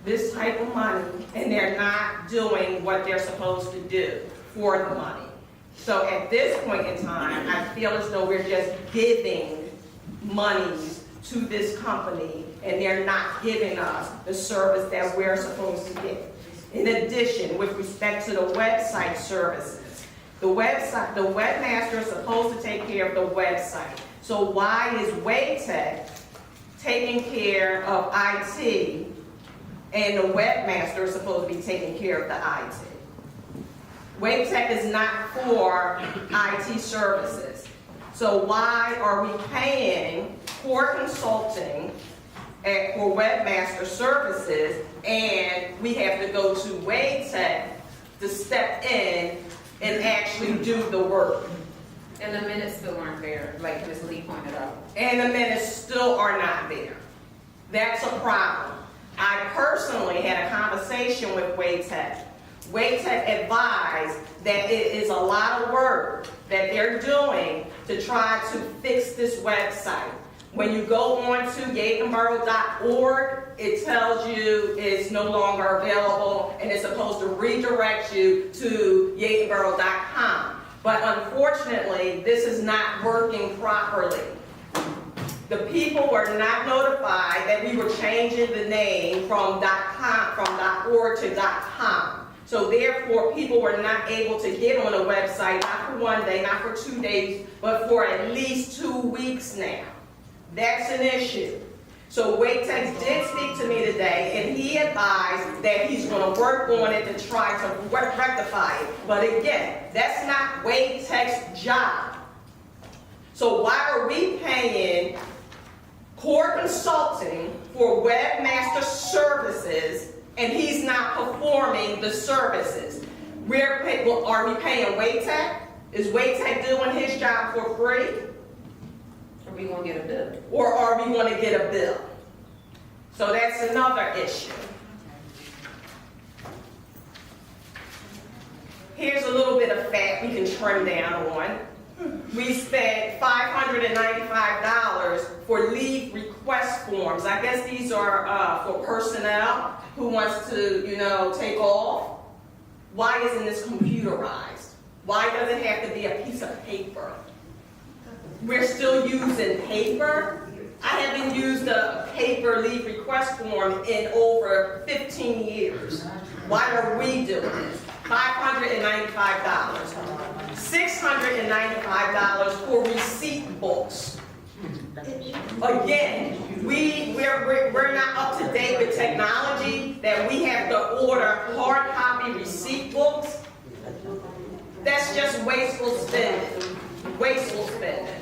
this type of money, and they're not doing what they're supposed to do for the money. So at this point in time, I feel as though we're just giving monies to this company, and they're not giving us the service that we're supposed to get. In addition, with respect to the website services, the webmaster is supposed to take care of the website. So why is Waytech taking care of IT, and the webmaster is supposed to be taking care of the IT? Waytech is not for IT services. So why are we paying Core Consulting for webmaster services, and we have to go to Waytech to step in and actually do the work? And the minutes still aren't there, like Ms. Lee pointed out. And the minutes still are not there. That's a problem. I personally had a conversation with Waytech. Waytech advised that it is a lot of work that they're doing to try to fix this website. When you go on to yeadonborough.org, it tells you it's no longer available and it's supposed to redirect you to yeadonborough.com. But unfortunately, this is not working properly. The people were not notified that we were changing the name from .org to .com. So therefore, people were not able to get on the website, not for 1 day, not for 2 days, but for at least 2 weeks now. That's an issue. So Waytex did speak to me today, and he advised that he's going to work on it to try to rectify it. But again, that's not Waytex's job. So why are we paying Core Consulting for webmaster services and he's not performing the services? Are we paying Waytex? Is Waytex doing his job for free? Are we gonna get a bill? Or are we going to get a bill? So that's another issue. Here's a little bit of fat we can trim down on. We spent $595 for leave request forms. I guess these are for personnel who wants to, take off. Why isn't this computerized? Why does it have to be a piece of paper? We're still using paper. I haven't used a paper leave request form in over 15 years. Why are we doing this? $595. $695 for receipt books. Again, we're not up to date with technology that we have to order hard copy receipt books. That's just wasteful spending. Wasteful spending.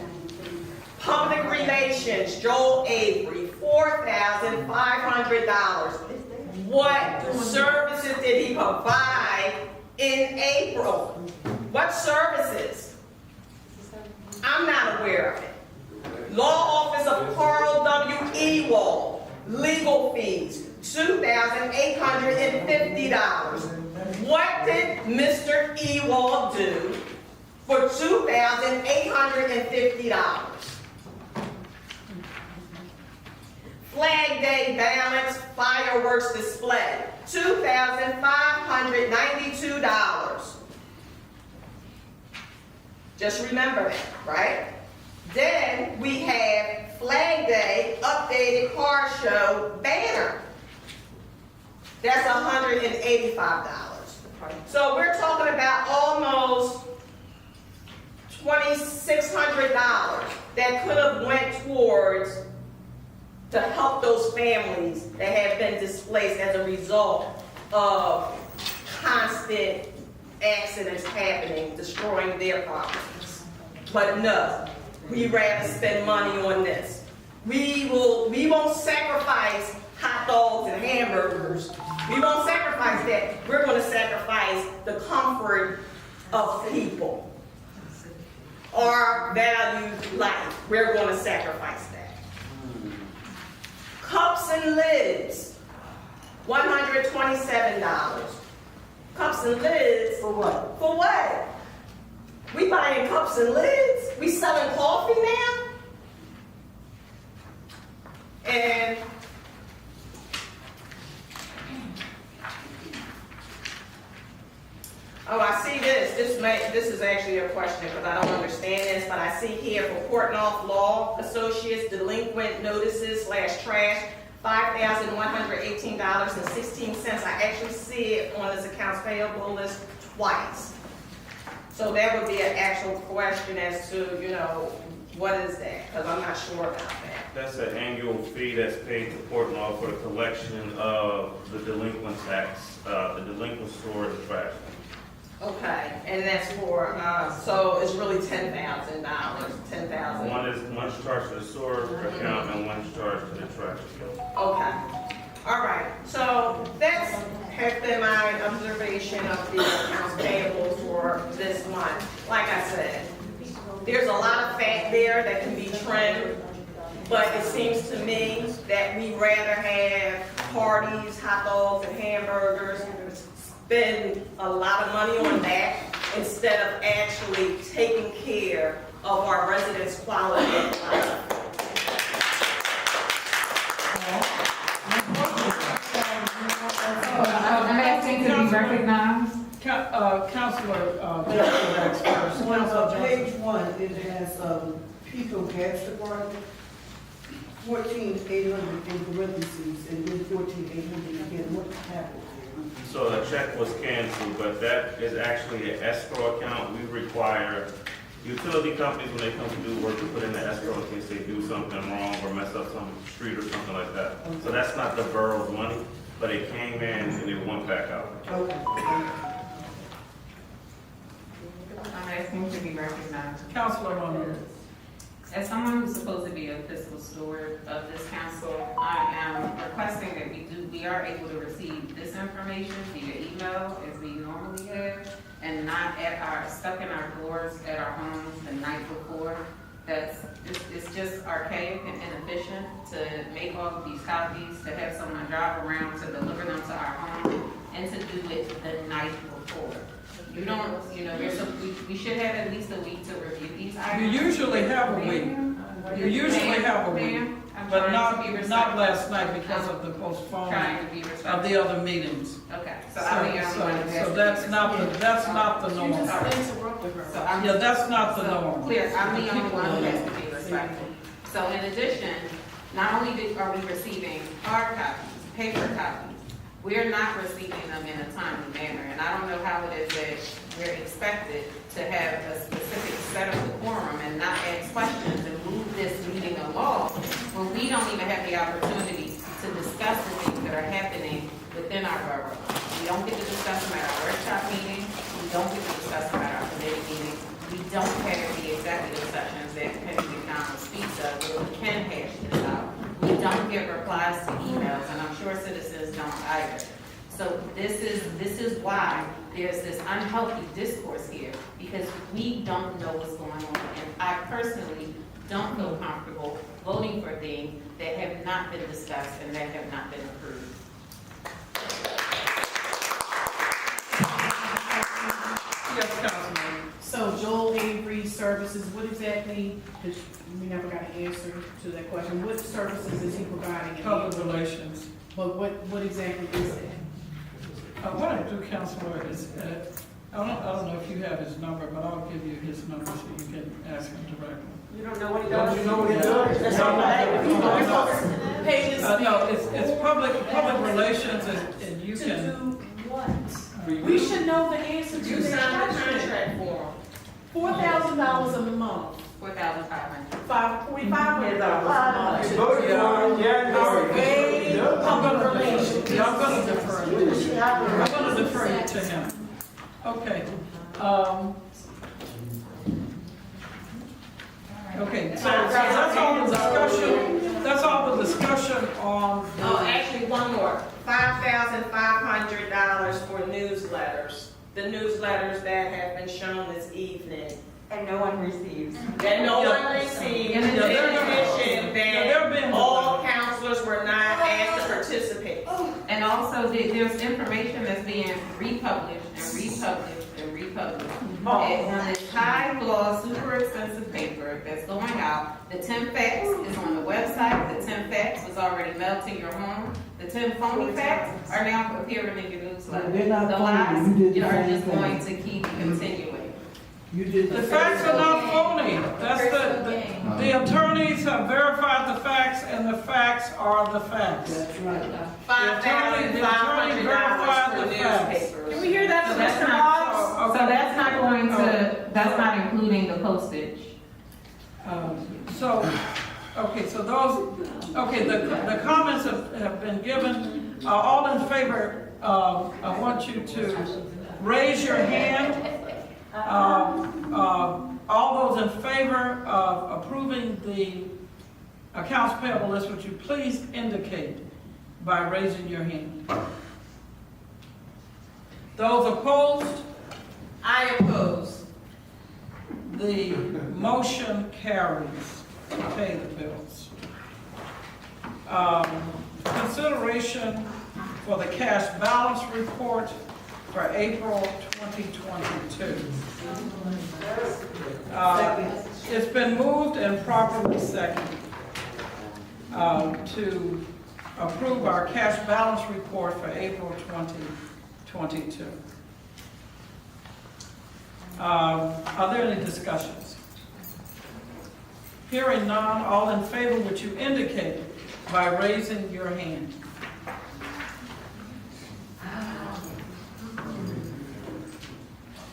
Public relations, Joel Avery, $4,500. What services did he provide in April? What services? I'm not aware of it. Law Office of Carl W. Ewald, legal fees, $2,850. What did Mr. Ewald do for $2,850? Flag Day balance fireworks display, $2,592. Just remember that, right? Then we have Flag Day updated car show banner. That's $185. So we're talking about almost $2,600 that could have went towards to help those families that have been displaced as a result of constant accidents happening, destroying their properties. But no, we rather spend money on this. We won't sacrifice hot dogs and hamburgers. We won't sacrifice that. We're going to sacrifice the comfort of people. Our valued life. We're going to sacrifice that. Cups and lids, $127. Cups and lids. For what? For what? We buying cups and lids? We selling coffee now? And oh, I see this. This is actually a question because I don't understand this, but I see here for Portnoy Law Associates delinquent notices / trash, $5,118.16. I actually see it on this accounts payable list twice. So that would be an actual question as to, what is that? Because I'm not sure about that. That's an annual fee that's paid to Portnoy for the collection of the delinquent tax, the delinquent store, the trash. Okay, and that's for, so it's really $10,000, $10,000. One's charged to the sewer account and one's charged to the trash account. Okay, all right, so that's has been my observation of the accounts payable for this month. Like I said, there's a lot of fat there that can be trimmed, but it seems to me that we rather have parties, hot dogs, and hamburgers, spend a lot of money on that instead of actually taking care of our residents' quality of life. recognized. Councilor, Jackson first. On page 1, it has, Pico Gas Department, 14,800 in parentheses, and then 14,800 again. What happened there? So the check was canceled, but that is actually an escrow account. We require utility companies, when they come to do work, to put in the escrow in case they do something wrong or mess up some street or something like that. So that's not the borough's money, but it came in and it went back out. Okay. I'm asking to be recognized. Councilor Ramirez. As someone who's supposed to be a fiscal steward of this council, I am requesting that we are able to receive this information via email as we normally have, and not stuck in our drawers at our homes the night before. It's just archaic and inefficient to make all of these copies, to have someone drive around to deliver them to our home, and to do it the night before. You don't, we should have at least a week to review these You items. usually have a week. You usually have a week, but not last night because of the postponement Trying to be of respectful. the other meetings. Okay, so I'll be So that's not the norm. So I'm Yeah, that's not the so norm. clear, I'm the only one who has to be respectful. So in addition, not only are we receiving hard copies, paper copies, we're not receiving them in a timely manner. And I don't know how it is that we're expected to have a specific set of decorum and not ask questions and move this meeting along when we don't even have the opportunity to discuss the things that are happening within our borough. We don't get to discuss them at our workshop meeting. We don't get to discuss them at our committee meetings. We don't have the executive sessions that Committee Council speaks of where we can hash this out. We don't get replies to emails, and I'm sure citizens don't either. So this is why there's this unhealthy discourse here, because we don't know what's going on. And I personally don't feel comfortable voting for things that have not been discussed and that have not been approved. Yes, Councilman. So Joel Avery Services, what exactly, because we never got an answer to that question, what services is he providing? Public relations. But what exactly is that? What I do, Councilor, is, I don't know if you have his number, but I'll give you his number so you can ask him directly. You don't know what he does? Don't you know what he does? That's No, all right. no. Pages. No, it's public relations, and you To can. do what? review- We should know the answer to You that signed the question. contract for him. $4,000 a month. $4,500. $4,500 a month. You voted for it, yeah, Public relations. Yeah, I'm gonna defer you. I'm gonna defer you to him. Okay. Okay, so that's all the discussion, that's all the discussion on. Oh, actually, one more. $5,500 for newsletters. The newsletters that have been shown this evening. And no one receives. That no one received. In addition, that all counselors were not asked to participate. And also, there's information that's being republished and republished and republished. And on this high gloss, super expensive paper that's going out, the 10 facts is on the website, the 10 facts was already mailed to your home. The 10 phony facts are now appearing in your newsletter. They're not The phony. lies You did the are same just thing. going to keep continuing. You did The facts are not phony. That's the attorneys have verified the facts, and the facts are the facts. That's right. $5,500 for newspapers. Can we hear that, So that's Mr. not, Boggs? so that's not going to, that's not including the postage. The comments have been given. All in favor, I want you to raise your hand. All those in favor of approving the accounts payable list, would you please indicate by raising your hand? Those opposed? I oppose. The motion carries to pay the bills. Consideration for the cash balance report for April 2022. It's been moved and properly seconded to approve our cash balance report for April 22. Are there any discussions? Hearing none, all in favor, would you indicate by raising your hand?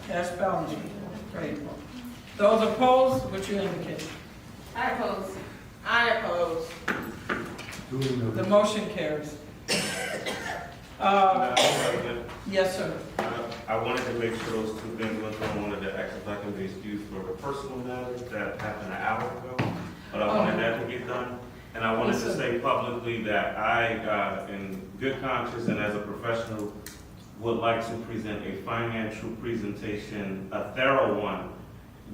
Cast balance. Great. Those opposed, would you indicate? I oppose. I oppose. The motion carries. Madam President, Yes, sir. I wanted to make sure those two things went through. I wanted to ask if I can be excused for the personal matters that happened an hour ago, but I wanted that to get done. And I wanted to say publicly that I, in good conscience and as a professional, would like to present a financial presentation, a thorough one.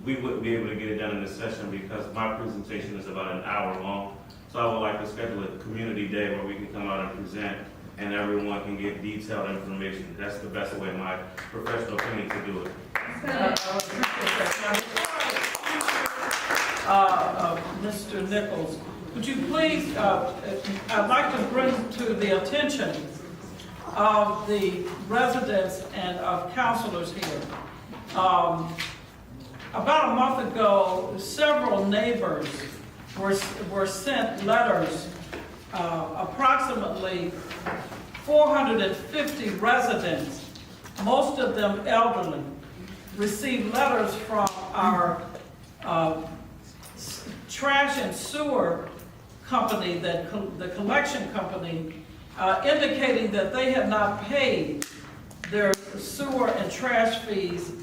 We wouldn't be able to get it done in this session because my presentation is about an hour long. So I would like to schedule a community day where we can come out and present and everyone can get detailed information. That's the best way, in my professional opinion, to do it. Mr. Nichols, would you please, I'd like to bring to the attention of the residents and of counselors here. About a month ago, several neighbors were sent letters, approximately 450 residents, most of them elderly, received letters from our trash and sewer company, the collection company, indicating that they had not paid their sewer and trash fees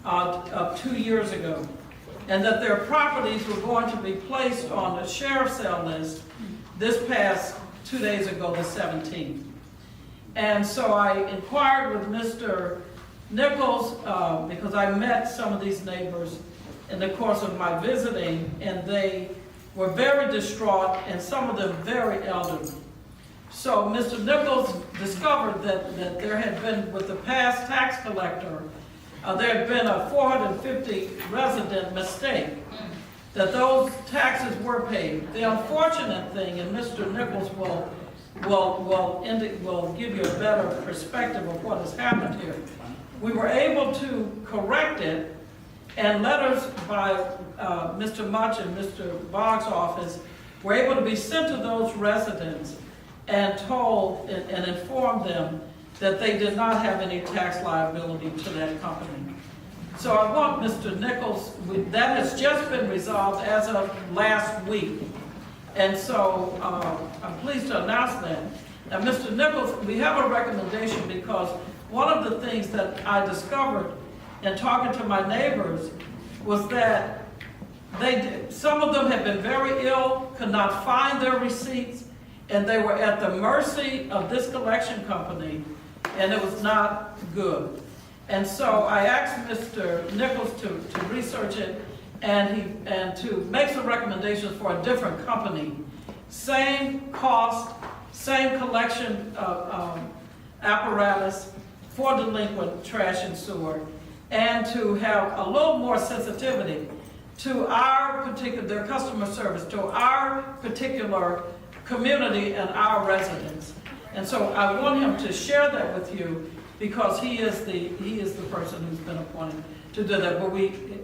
of 2 years ago, and that their properties were going to be placed on the sheriff's sale list this past 2 days ago, the 17th. And so I inquired with Mr. Nichols, because I met some of these neighbors in the course of my visiting, and they were very distraught, and some of them very elderly. So Mr. Nichols discovered that there had been, with the past tax collector, there had been a 450 resident mistake, that those taxes were paid. The unfortunate thing, and Mr. Nichols will give you a better perspective of what has happened here. We were able to correct it, and letters by Mr. Much and Mr. Boggs' office were able to be sent to those residents and told and informed them that they did not have any tax liability to that company. So I want Mr. Nichols, that has just been resolved as of last week. And so I'm pleased to announce that. Now, Mr. Nichols, we have a recommendation because one of the things that I discovered in talking to my neighbors was that some of them had been very ill, could not find their receipts, and they were at the mercy of this collection company, and it was not good. And so I asked Mr. Nichols to research it and to make some recommendations for a different company. Same cost, same collection apparatus for delinquent trash and sewer, and to have a little more sensitivity to our particular, their customer service, to our particular community and our residents. And so I want him to share that with you because he is the person who's been appointed to do that. But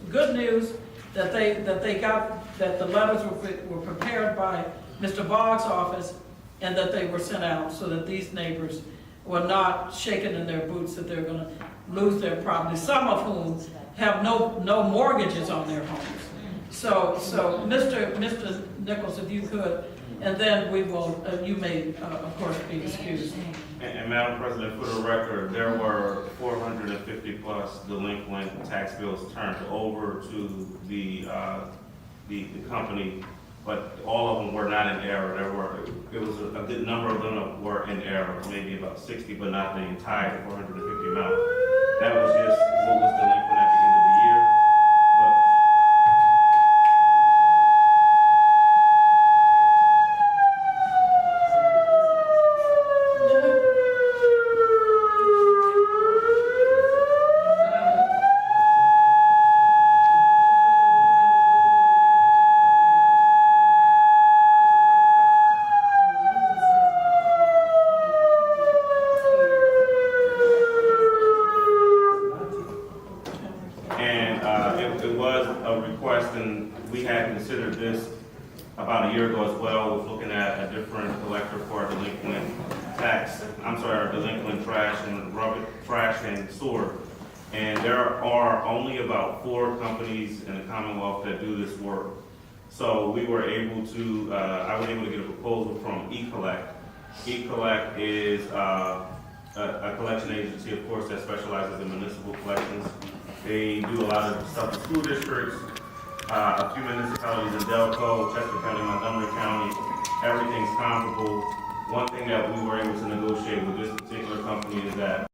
good news that the letters were prepared by Mr. Boggs' office and that they were sent out so that these neighbors were not shaken in their boots that they're going to lose their property, some of whom have no mortgages on their homes. So Mr. Nichols, if you could, and then we will, you may, of course, be excused. And Madam President, for the record, there were 450 plus delinquent tax bills turned over to the company, but all of them were not in error. It was a good number of them were in error, maybe about 60, but not the entire 450 amount. That was just what was delinquent at the end of the year. about a year ago as well, was looking at a different collector for our delinquent our delinquent trash and rubbish, trash and sewer. And there are only about 4 companies in the Commonwealth that do this work. So we were able to, I was able to get a proposal from eCollect. eCollect is a collection agency, of course, that specializes in municipal collections. They do a lot of stuff in school districts, a few municipalities in Delco, Chester County, Montgomery County. Everything's comparable. One thing that we were able to negotiate with this particular company is that